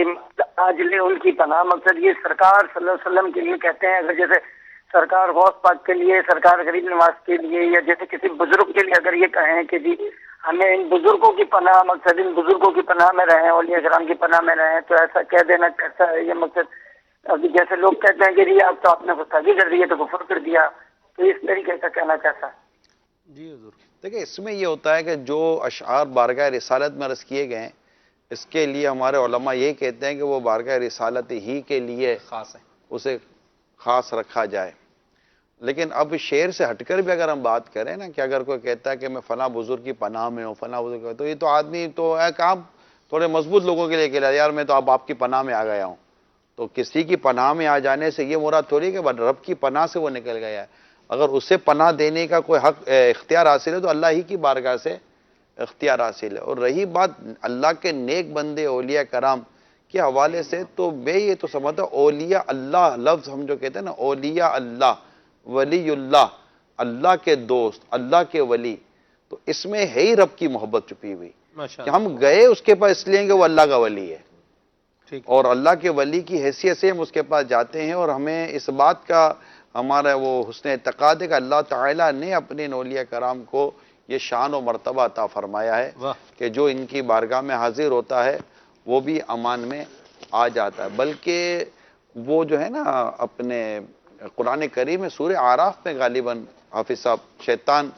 آج لے ان کی پناہ مقصد یہ سرکار صلی اللہ علیہ وسلم کے لیے کہتے ہیں، اگر جیسے سرکار غوث پاک کے لیے، سرکار غریب نواز کے لیے، یا جیسے کسی بزرگ کے لیے اگر یہ کہیں کہ جی ہمیں ان بزرگوں کی پناہ مقصد ان بزرگوں کی پناہ میں رہیں، اولیاء کرام کی پناہ میں رہیں، تو ایسا کہہ دینا کیسا ہے یہ مقصد؟ ابھی جیسے لوگ کہتے ہیں کہ جی اب تو آپ نے گستاخی کر دی ہے تو کفر کر دیا، تو اس طریقے کا کہنا کیسا ہے؟ جی حضور. دیکھیں اس میں یہ ہوتا ہے کہ جو اشعار بارگاہ رسالت میں عرض کیے گئے ہیں اس کے لیے ہمارے علماء یہ کہتے ہیں کہ وہ بارگاہ رسالت ہی کے لیے خاص ہے، اسے خاص رکھا جائے. لیکن اب شعر سے ہٹ کر بھی اگر ہم بات کریں نا کہ اگر کوئی کہتا ہے کہ میں فلاں بزرگ کی پناہ میں ہوں، فلاں بزرگ، تو یہ تو آدمی تو کام تھوڑے مضبوط لوگوں کے لیے کہہ رہا ہے یار میں تو اب آپ کی پناہ میں آ گیا ہوں. تو کسی کی پناہ میں آ جانے سے یہ مراد تھوڑی کہ رب کی پناہ سے وہ نکل گیا ہے. اگر اسے پناہ دینے کا کوئی حق اختیار حاصل ہے تو اللہ ہی کی بارگاہ سے اختیار حاصل ہے. اور رہی بات اللہ کے نیک بندے اولیاء کرام کے حوالے سے تو میں یہ تو سمجھتا ہوں اولیاء اللہ لفظ ہم جو کہتے ہیں نا اولیاء اللہ ولی اللہ اللہ کے دوست اللہ کے ولی تو اس میں ہے ہی رب کی محبت چھپی ہوئی کہ ہم گئے اس کے پاس اس لیے کہ وہ اللہ کا ولی ہے اور اللہ کے ولی کی حیثیت سے ہم اس کے پاس جاتے ہیں اور ہمیں اس بات کا ہمارا وہ حسن اعتقاد ہے کہ اللہ تعالیٰ نے اپنے اولیاء کرام کو یہ شان و مرتبہ عطا فرمایا ہے کہ جو ان کی بارگاہ میں حاضر ہوتا ہے وہ بھی امان میں آ جاتا ہے بلکہ وہ جو ہے نا اپنے قرآن کریم میں سورہ اعراف میں غالباً حافظ صاحب شیطان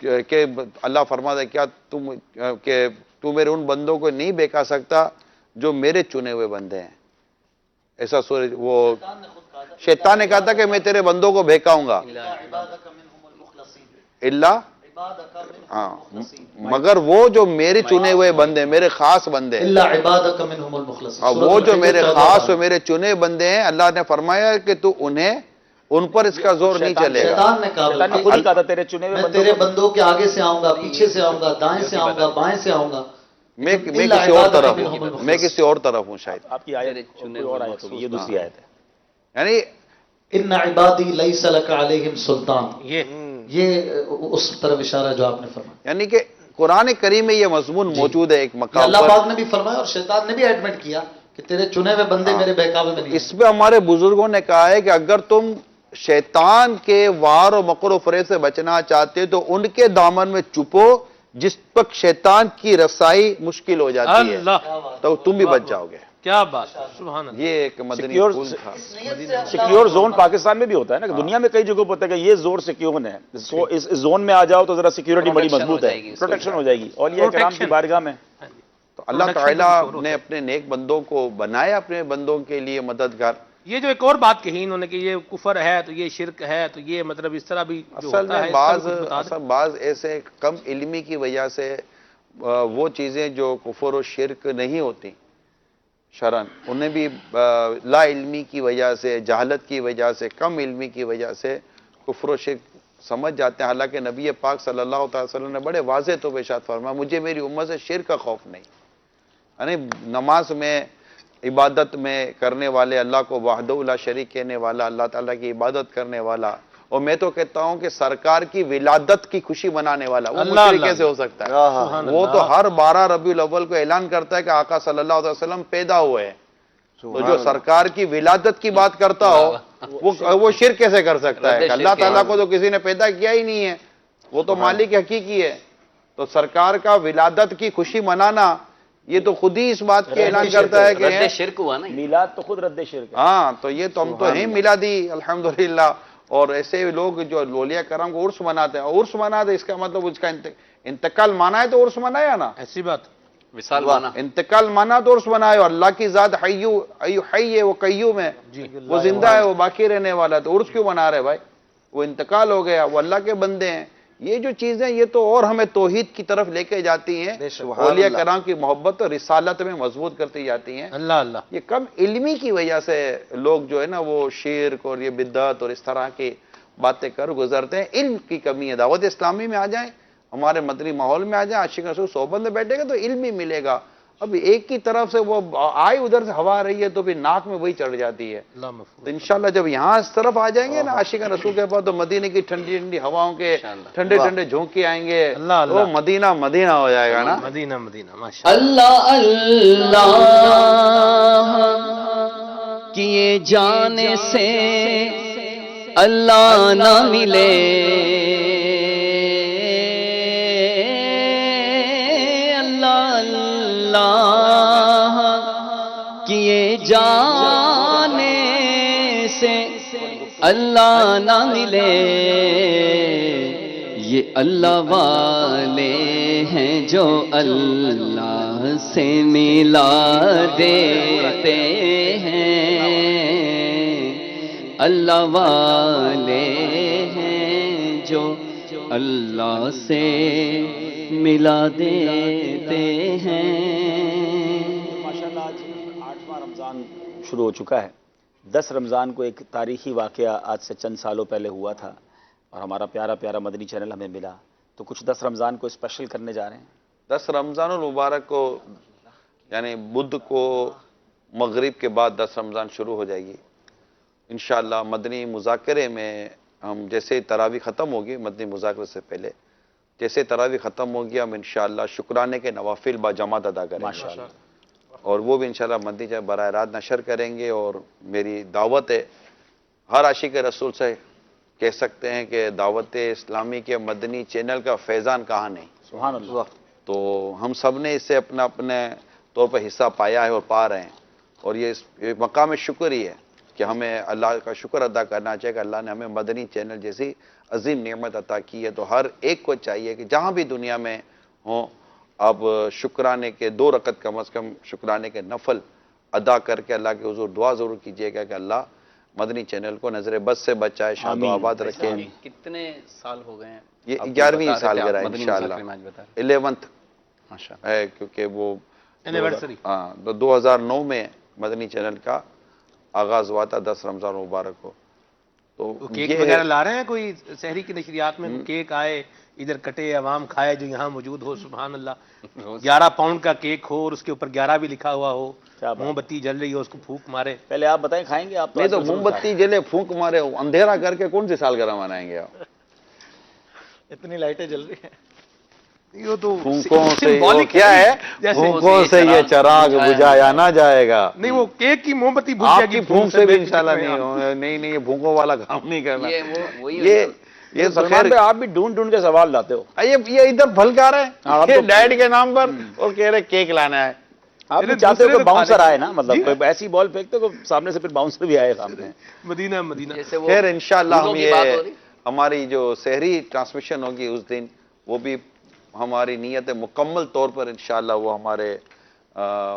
کہ اللہ فرماتا ہے کیا تو میرے ان بندوں کو نہیں بہکا سکتا جو میرے چنے ہوئے بندے ہیں ایسا سورہ وہ شیطان نے کہا تھا کہ میں تیرے بندوں کو بہکاؤں گا اللہ ہاں مگر وہ جو میرے چنے ہوئے بندے میرے خاص بندے وہ جو میرے خاص اور میرے چنے بندے ہیں اللہ نے فرمایا کہ تو انہیں ان پر اس کا زور نہیں چلے گا شیطان نے کہا تھا تیرے چنے ہوئے تیرے بندوں کے آگے سے آؤں گا پیچھے سے آؤں گا دائیں سے آؤں گا بائیں سے آؤں گا میں کسی اور طرف ہوں میں کسی اور طرف ہوں شاید آپ کی آیت اور آیت ہوگی یہ دوسری آیت ہے یعنی ان عبادی لیس لک علیہم سلطان یہ اس طرف اشارہ جو آپ نے فرمایا یعنی کہ قرآن کریم میں یہ مضمون موجود ہے ایک مقام اللہ پر پاک نے بھی فرمایا اور شیطان نے بھی ایڈمٹ کیا کہ تیرے چنے ہوئے بندے میرے بہکاوے میں نہیں اس پہ ہمارے بزرگوں نے کہا ہے کہ اگر تم شیطان کے وار و مکر و فریب سے بچنا چاہتے تو ان کے دامن میں چھپو جس وقت شیطان کی رسائی مشکل ہو جاتی ہے تو تم بھی بچ جاؤ گے کیا بات سبحان اللہ یہ ایک مدنی پھول تھا سیکیور زون پاکستان میں بھی ہوتا ہے نا کہ دنیا میں کئی جگہوں پہ ہوتا ہے کہ یہ زون سیکیور ہے اس زون میں آ جاؤ تو ذرا سیکیورٹی بڑی مضبوط ہے پروٹیکشن ہو جائے گی اولیاء کرام کی بارگاہ میں تو اللہ تعالیٰ نے اپنے نیک بندوں کو بنایا اپنے بندوں کے لیے مددگار یہ جو ایک اور بات کہی انہوں نے کہ یہ کفر ہے تو یہ شرک ہے تو یہ مطلب اس طرح بھی جو اصل ہوتا میں ہے بعض ایسے کم علمی کی وجہ سے وہ چیزیں جو کفر و شرک نہیں ہوتی شرعن انہیں بھی لا علمی کی وجہ سے جہالت کی وجہ سے کم علمی کی وجہ سے کفر و شرک سمجھ جاتے ہیں حالانکہ نبی پاک صلی اللہ تعالی وسلم نے بڑے واضح طور پہ ارشاد فرمایا مجھے میری امت سے شرک کا خوف نہیں یعنی نماز میں عبادت میں کرنے والے اللہ کو وحدہ لا شریک کہنے والا اللہ تعالیٰ کی عبادت کرنے والا اور میں تو کہتا ہوں کہ سرکار کی ولادت کی خوشی منانے والا وہ مشرک کیسے ہو سکتا ہے وہ تو ہر 12 ربیع الاول کو اعلان کرتا ہے کہ آقا صلی اللہ علیہ وسلم پیدا ہوئے ہیں تو جو سرکار کی ولادت کی بات کرتا ہو وہ شرک کیسے کر سکتا ہے اللہ تعالیٰ کو تو کسی نے پیدا کیا ہی نہیں ہے وہ تو مالک حقیقی ہے تو سرکار کا ولادت کی خوشی منانا یہ تو خود ہی اس بات کی اعلان کرتا ہے کہ رد شرک ہوا نا میلاد تو خود رد شرک ہے ہاں تو یہ تو ہم تو ہیں میلادی الحمدللہ اور ایسے لوگ جو اولیاء کرام کو عرس مناتے ہیں عرس مناتے اس کا مطلب اس کا انتقال مانا ہے تو عرس منایا نا ایسی بات وصال مانا انتقال مانا تو عرس منایا اور اللہ کی ذات حی ہے وہ قیوم ہے وہ زندہ ہے وہ باقی رہنے والا ہے تو عرس کیوں منا رہے بھائی وہ انتقال ہو گیا وہ اللہ کے بندے ہیں یہ جو چیزیں یہ تو اور ہمیں توحید کی طرف لے کے جاتی ہیں اولیاء کرام کی محبت اور رسالت میں مضبوط کرتی جاتی ہیں اللہ اللہ یہ کم علمی کی وجہ سے لوگ جو ہے نا وہ شرک اور یہ بدعت اور اس طرح کی باتیں کر گزرتے ہیں علم کی کمی ہے دعوت اسلامی میں آ جائیں ہمارے مدنی ماحول میں آ جائیں عاشق رسول صحبت میں بیٹھے گا تو علم ہی ملے گا اب ایک کی طرف سے وہ آئی ادھر سے ہوا آ رہی ہے تو پھر ناک میں وہی چڑھ جاتی ہے تو انشاءاللہ جب یہاں اس طرف آ جائیں گے نا عاشق رسول کے پاس تو مدینے کی ٹھنڈی ٹھنڈی ہواؤں کے ٹھنڈے ٹھنڈے جھونکے آئیں گے وہ مدینہ مدینہ ہو جائے گا نا مدینہ مدینہ ماشاء اللہ اللہ کیے جانے سے اللہ نہ ملے کیے جانے سے اللہ نہ ملے یہ اللہ والے ہیں جو اللہ سے ملا دیتے ہیں اللہ والے ہیں جو اللہ سے ملا دیتے ہیں شروع ہو چکا ہے 10 رمضان کو ایک تاریخی واقعہ آج سے چند سالوں پہلے ہوا تھا اور ہمارا پیارا پیارا مدنی چینل ہمیں ملا تو کچھ 10 رمضان کو اسپیشل کرنے جا رہے ہیں 10 رمضان المبارک کو یعنی بدھ کو مغرب کے بعد 10 رمضان شروع ہو جائے گی انشاءاللہ. مدنی مذاکرے میں ہم جیسے تراویح ختم ہوگی، مدنی مذاکرے سے پہلے جیسے تراویح ختم ہوگی ہم انشاءاللہ شکرانے کے نوافل با جماعت ادا کریں گے، اور وہ بھی انشاءاللہ مدنی چینل براہ راست نشر کریں گے. اور میری دعوت ہے ہر عاشق رسول سے کہہ سکتے ہیں کہ دعوت اسلامی کے مدنی چینل کا فیضان کہاں نہیں. سبحان اللہ. تو ہم سب نے اس سے اپنا اپنے طور پر حصہ پایا ہے اور پا رہے ہیں، اور یہ مقام شکر ہی ہے کہ ہمیں اللہ کا شکر ادا کرنا چاہیے کہ اللہ نے ہمیں مدنی چینل جیسی عظیم نعمت عطا کی ہے. تو ہر ایک کو چاہیے کہ جہاں بھی دنیا میں ہوں اب شکرانے کے 2 رکعت کم از کم شکرانے کے نفل ادا کر کے اللہ کے حضور دعا ضرور کیجیے گا کہ اللہ مدنی چینل کو نظر بد سے بچائے، شاد و آباد رکھے. کتنے سال ہو گئے ہیں؟ یہ 11ویں سال گرا ہے انشاءاللہ، 11th ہے کیونکہ وہ اینیورسری 2009 میں مدنی چینل کا آغاز ہوا تھا. 10 رمضان مبارک کو. تو کیک وغیرہ لا رہے ہیں کوئی سحری کی نشریات میں؟ کیک آئے ادھر کٹے عوام کھائے جو یہاں موجود ہو. سبحان اللہ. 11 پاؤنڈ کا کیک ہو اور اس کے اوپر 11 بھی لکھا ہوا ہو، موم بتی جل رہی ہو، اس کو پھونک مارے. پہلے آپ بتائیں کھائیں گے آپ؟ نہیں تو موم بتی جلے پھونک مارے اندھیرا کر کے کون سی سالگرہ منائیں گے آپ؟ اتنی لائٹیں جل رہی ہیں. یہ تو پھونکوں سے وہ کیا ہے، پھونکوں سے یہ چراغ بجھایا نہ جائے گا. نہیں وہ کیک کی موم بتی آپ کی پھونک سے بھی انشاءاللہ نہیں ہو. نہیں یہ پھونکوں والا کام نہیں کرنا. یہ تو خیر آپ بھی ڈھونڈ ڈھونڈ کے سوال لاتے ہو. یہ ادھر بھل کر رہے ہیں ڈیڈ کے نام پر اور کہہ رہے کیک لانا ہے. آپ بھی چاہتے ہو کہ باؤنسر آئے نا، مطلب ایسی بال پھینکتے ہو سامنے سے پھر باؤنسر بھی آئے سامنے. مدینہ مدینہ. خیر انشاءاللہ ہم یہ ہماری جو سحری ٹرانسمیشن ہوگی اس دن وہ بھی ہماری نیت مکمل طور پر انشاءاللہ وہ ہمارے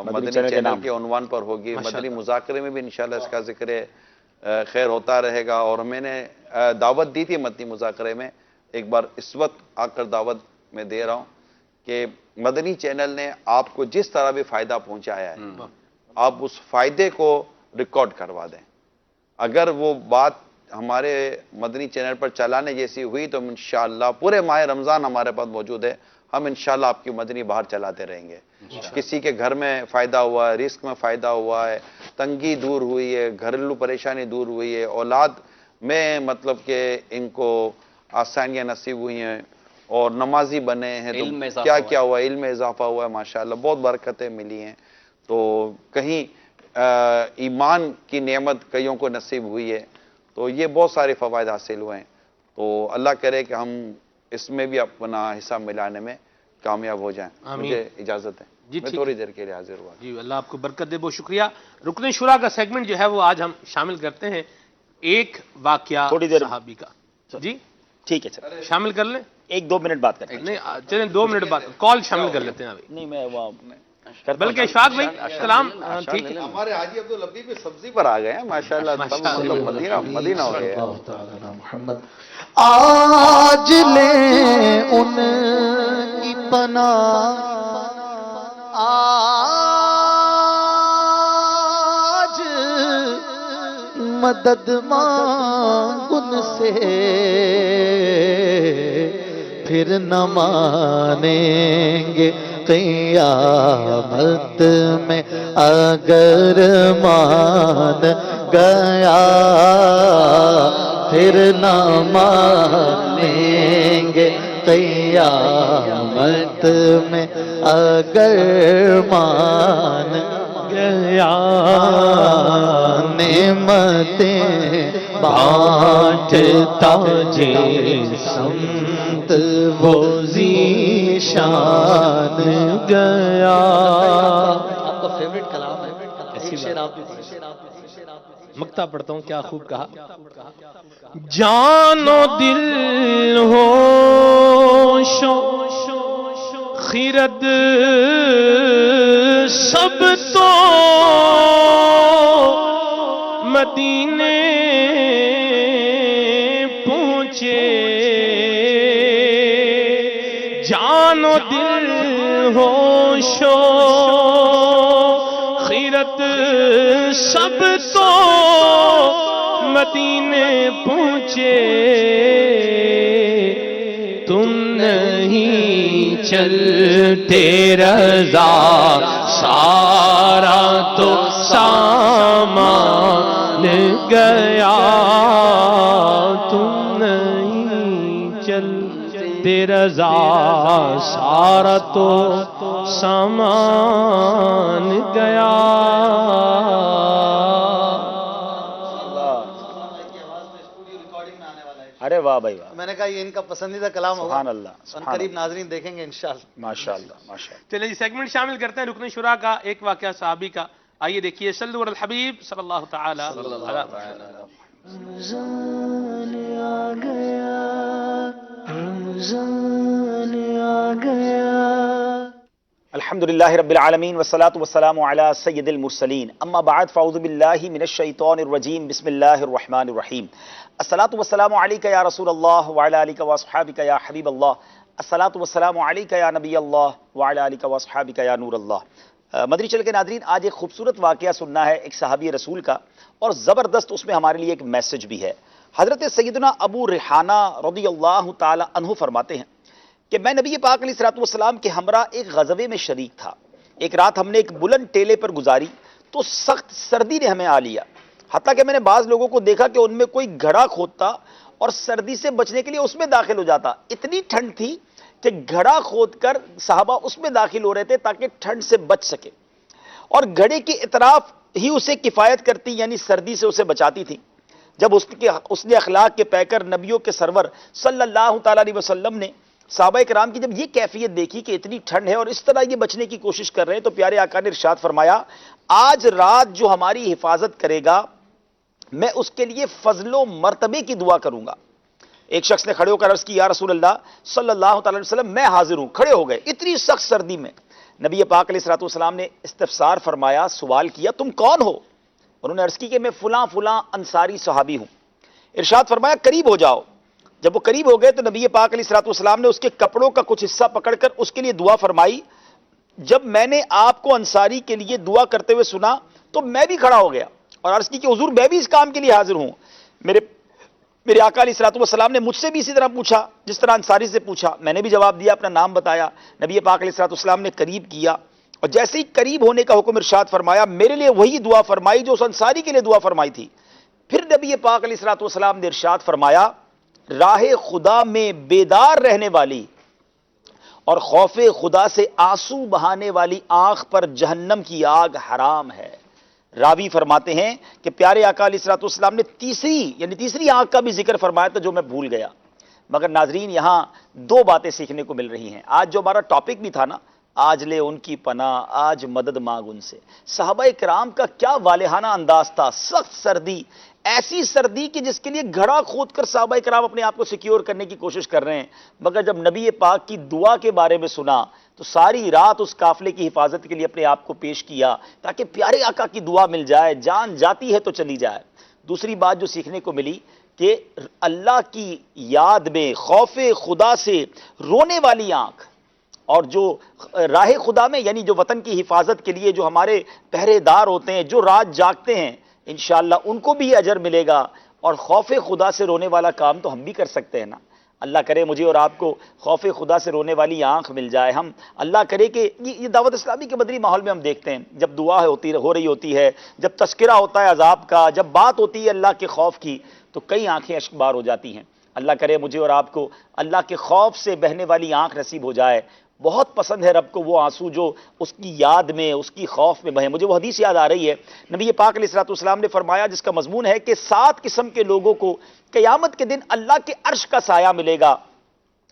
مدنی چینل کے عنوان پر ہوگی. مدنی مذاکرے میں بھی انشاءاللہ اس کا ذکر خیر ہوتا رہے گا. اور میں نے دعوت دی تھی مدنی مذاکرے میں، ایک بار اس وقت آ کر دعوت میں دے رہا ہوں کہ مدنی چینل نے آپ کو جس طرح بھی فائدہ پہنچایا ہے آپ اس فائدے کو ریکارڈ کروا دیں. اگر وہ بات ہمارے مدنی چینل پر چلانے جیسی ہوئی تو انشاءاللہ پورے ماہ رمضان ہمارے پاس موجود ہے. ہم انشاءاللہ آپ کی مدنی باہر چلاتے رہیں گے. کسی کے گھر میں فائدہ ہوا ہے، رزق میں فائدہ ہوا ہے، تنگی دور ہوئی ہے، گھریلو پریشانی دور ہوئی ہے، اولاد میں مطلب کہ ان کو آسانیاں نصیب ہوئی ہیں اور نمازی بنے ہیں تو کیا کیا ہوا ہے، علم میں اضافہ ہوا ہے ماشاءاللہ، بہت برکتیں ملی ہیں. تو کہیں ایمان کی نعمت کئیوں کو نصیب ہوئی ہے تو یہ بہت سارے فوائد حاصل ہوئے ہیں. تو اللہ کرے کہ ہم اس میں بھی اپنا حصہ ملانے میں کامیاب ہو جائیں. مجھے اجازت ہے میں تھوڑی دیر کے لیے حاضر ہوا. جی اللہ آپ کو برکت دے، بہت شکریہ. رکن شورا کا سیگمنٹ جو ہے وہ آج ہم شامل کرتے ہیں. ایک واقعہ تھوڑی دیر صحابی کا. جی ٹھیک ہے سر شامل کر لیں. 1-2 منٹ بات کریں. نہیں چلیں 2 منٹ بعد کال شامل کر لیتے ہیں ابھی. نہیں میں بلکہ اشفاق بھائی سلام. ٹھیک ہے ہمارے حاجی عبداللطیف بھی سبزی پر آ گئے ہیں ماشاءاللہ. مدینہ ہو گئے محمد. آج لے ان کی پناہ، آج مدد مانگ ان سے، پھر نہ مانیں گے قیامت میں اگر مان گیا، پھر نہ مانیں گے قیامت میں اگر مان گیا. نعمتیں بانٹتا جس سمت وہ ذیشان گیا. آپ کا فیوریٹ کلام ہے، مکتا پڑھتا ہوں. کیا خوب کہا. جان و دل ہوش و خرد سب تو مدینے پہنچے. جان و دل ہوش و خیرت سب تو مدینے پہنچے. تم نہیں چلتے رضا سارا تو سامان گیا تم نہیں چلتے رضا سارا تو سامان گیا. ارے واہ بھائی واہ. میں نے کہا یہ ان کا پسندیدہ کلام ہوگا. سبحان اللہ. ان قریب ناظرین دیکھیں گے انشاءاللہ. ماشاءاللہ ماشاءاللہ. چلیں جی سیگمنٹ شامل کرتے ہیں رکن شورا کا ایک واقعہ صحابی کا. آئیے دیکھیے. صلو علی الحبیب صلی اللہ تعالی علیہ وسلم. رمضان آ گیا، رمضان آ گیا. الحمدللہ رب العالمین والصلاة والسلام علی سید المرسلین. اما بعد فاعوذ باللہ من الشیطان الرجیم. بسم اللہ الرحمن الرحیم. الصلاة والسلام علیکہ یا رسول اللہ وعلی آلکہ واصحابکہ یا حبیب اللہ. الصلاة والسلام علیکہ یا نبی اللہ وعلی آلکہ واصحابکہ یا نور اللہ. مدنی چینل کے ناظرین، آج ایک خوبصورت واقعہ سننا ہے ایک صحابی رسول کا، اور زبردست اس میں ہمارے لیے ایک میسج بھی ہے. حضرت سیدنا ابو ریحانہ رضی اللہ تعالی عنہ فرماتے ہیں کہ میں نبی پاک علیہ الصلوۃ والسلام کے ہمراہ ایک غزوے میں شریک تھا. ایک رات ہم نے ایک بلند ٹیلے پر گزاری تو سخت سردی نے ہمیں آ لیا، حتیٰ کہ میں نے بعض لوگوں کو دیکھا کہ ان میں کوئی گھڑا کھودتا اور سردی سے بچنے کے لیے اس میں داخل ہو جاتا. اتنی ٹھنڈ تھی کہ گھڑا کھود کر صحابہ اس میں داخل ہو رہے تھے تاکہ ٹھنڈ سے بچ سکے، اور گھڑے کے اطراف ہی اسے کفایت کرتی، یعنی سردی سے اسے بچاتی تھی. جب اس نے اخلاق کے پیکر نبیوں کے سرور صلی اللہ تعالی علیہ وسلم نے صحابہ کرام کی جب یہ کیفیت دیکھی کہ اتنی ٹھنڈ ہے اور اس طرح یہ بچنے کی کوشش کر رہے ہیں، تو پیارے آقا نے ارشاد فرمایا آج رات جو ہماری حفاظت کرے گا میں اس کے لیے فضل و مرتبے کی دعا کروں گا. ایک شخص نے کھڑے ہو کر عرض کی یا رسول اللہ صلی اللہ تعالی علیہ وسلم میں حاضر ہوں. کھڑے ہو گئے اتنی سخت سردی میں. نبی پاک علیہ الصلوۃ والسلام نے استفسار فرمایا، سوال کیا تم کون ہو؟ انہوں نے عرض کی کہ میں فلاں فلاں انصاری صحابی ہوں. ارشاد فرمایا قریب ہو جاؤ. جب وہ قریب ہو گئے تو نبی پاک علیہ الصلوۃ والسلام نے اس کے کپڑوں کا کچھ حصہ پکڑ کر اس کے لیے دعا فرمائی. جب میں نے آپ کو انصاری کے لیے دعا کرتے ہوئے سنا تو میں بھی کھڑا ہو گیا اور عرض کی کہ حضور میں بھی اس کام کے لیے حاضر ہوں. میرے آقا علیہ الصلوۃ والسلام نے مجھ سے بھی اسی طرح پوچھا جس طرح انصاری سے پوچھا. میں نے بھی جواب دیا، اپنا نام بتایا. نبی پاک علیہ الصلوۃ والسلام نے قریب کیا اور جیسے ہی قریب ہونے کا حکم ارشاد فرمایا میرے لیے وہی دعا فرمائی جو اس انصاری کے لیے دعا فرمائی تھی. پھر نبی پاک علیہ الصلوۃ والسلام نے ارشاد فرمایا راہ خدا میں بیدار رہنے والی اور خوف خدا سے آنسو بہانے والی آنکھ پر جہنم کی آگ حرام ہے. راوی فرماتے ہیں کہ پیارے آقا علیہ الصلوۃ والسلام نے تیسری آنکھ کا بھی ذکر فرمایا تھا جو میں بھول گیا. مگر ناظرین یہاں دو باتیں سیکھنے کو مل رہی ہیں. آج جو ہمارا ٹاپک بھی تھا نا، آج لے ان کی پناہ آج مدد مانگ ان سے. صحابہ کرام کا کیا والہانہ انداز تھا. سخت سردی، ایسی سردی کہ جس کے لیے گھڑا کھود کر صحابہ کرام اپنے آپ کو سیکیور کرنے کی کوشش کر رہے ہیں. مگر جب نبی پاک کی دعا کے بارے میں سنا تو ساری رات اس قافلے کی حفاظت کے لیے اپنے آپ کو پیش کیا تاکہ پیارے آقا کی دعا مل جائے. جان جاتی ہے تو چلی جائے. دوسری بات جو سیکھنے کو ملی کہ اللہ کی یاد میں خوف خدا سے رونے والی آنکھ، اور جو راہ خدا میں یعنی جو وطن کی حفاظت کے لیے جو ہمارے پہرے دار ہوتے ہیں، جو رات جاگتے ہیں، انشاءاللہ ان کو بھی اجر ملے گا. اور خوف خدا سے رونے والا کام تو ہم بھی کر سکتے ہیں نا. اللہ کرے مجھے اور آپ کو خوف خدا سے رونے والی آنکھ مل جائے. ہم اللہ کرے کہ یہ دعوت اسلامی کے مدنی ماحول میں ہم دیکھتے ہیں جب دعا ہو رہی ہوتی ہے، جب تذکرہ ہوتا ہے عذاب کا، جب بات ہوتی ہے اللہ کے خوف کی، تو کئی آنکھیں اشکبار ہو جاتی ہیں. اللہ کرے مجھے اور آپ کو اللہ کے خوف سے بہنے والی آنکھ نصیب ہو جائے. بہت پسند ہے رب کو وہ آنسو جو اس کی یاد میں، اس کی خوف میں بہیں. مجھے وہ حدیث یاد آ رہی ہے، نبی پاک علیہ الصلوۃ والسلام نے فرمایا جس کا مضمون ہے کہ 7 قسم کے لوگوں کو قیامت کے دن اللہ کے عرش کا سایہ ملے گا،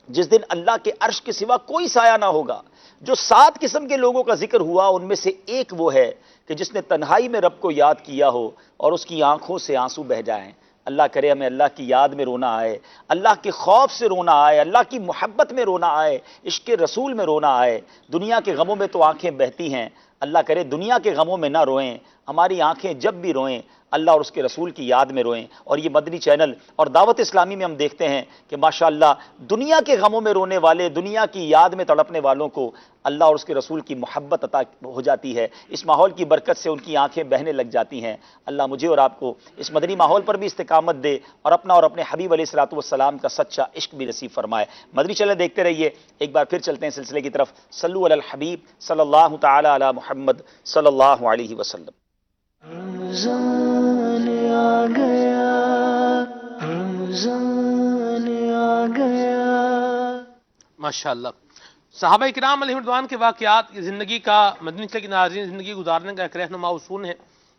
جس دن اللہ کے عرش کے سوا کوئی سایہ نہ ہوگا. جو 7 قسم کے لوگوں کا ذکر ہوا ان میں سے ایک وہ ہے کہ جس نے تنہائی میں رب کو یاد کیا ہو اور اس کی آنکھوں سے آنسو بہ جائیں. اللہ کرے ہمیں اللہ کی یاد میں رونا آئے، اللہ کے خوف سے رونا آئے، اللہ کی محبت میں رونا آئے، عشق رسول میں رونا آئے. دنیا کے غموں میں تو آنکھیں بہتی ہیں، اللہ کرے دنیا کے غموں میں نہ روئیں. ہماری آنکھیں جب بھی روئیں اللہ اور اس کے رسول کی یاد میں روئیں. اور یہ مدنی چینل اور دعوت اسلامی میں ہم دیکھتے ہیں کہ ماشاءاللہ دنیا کے غموں میں رونے والے، دنیا کی یاد میں تڑپنے والوں کو اللہ اور اس کے رسول کی محبت عطا ہو جاتی ہے. اس ماحول کی برکت سے ان کی آنکھیں بہنے لگ جاتی ہیں. اللہ مجھے اور آپ کو اس مدنی ماحول پر بھی استقامت دے اور اپنے حبیب علیہ الصلوۃ والسلام کا سچا عشق بھی نصیب فرمائے. مدنی چینل دیکھتے رہیے. ایک بار پھر چلتے ہیں سلسلے کی طرف. صلو علی الحبیب صلی اللہ تعالی علی محمد صلی اللہ علیہ وسلم. رمضان آ گیا، رمضان آ گیا. ماشاءاللہ. صحابہ کرام علیہ رضوان کے واقعات یہ زندگی کا مدنی چینل کے ناظرین زندگی گزارنے کا ایک رہنما اصول ہے.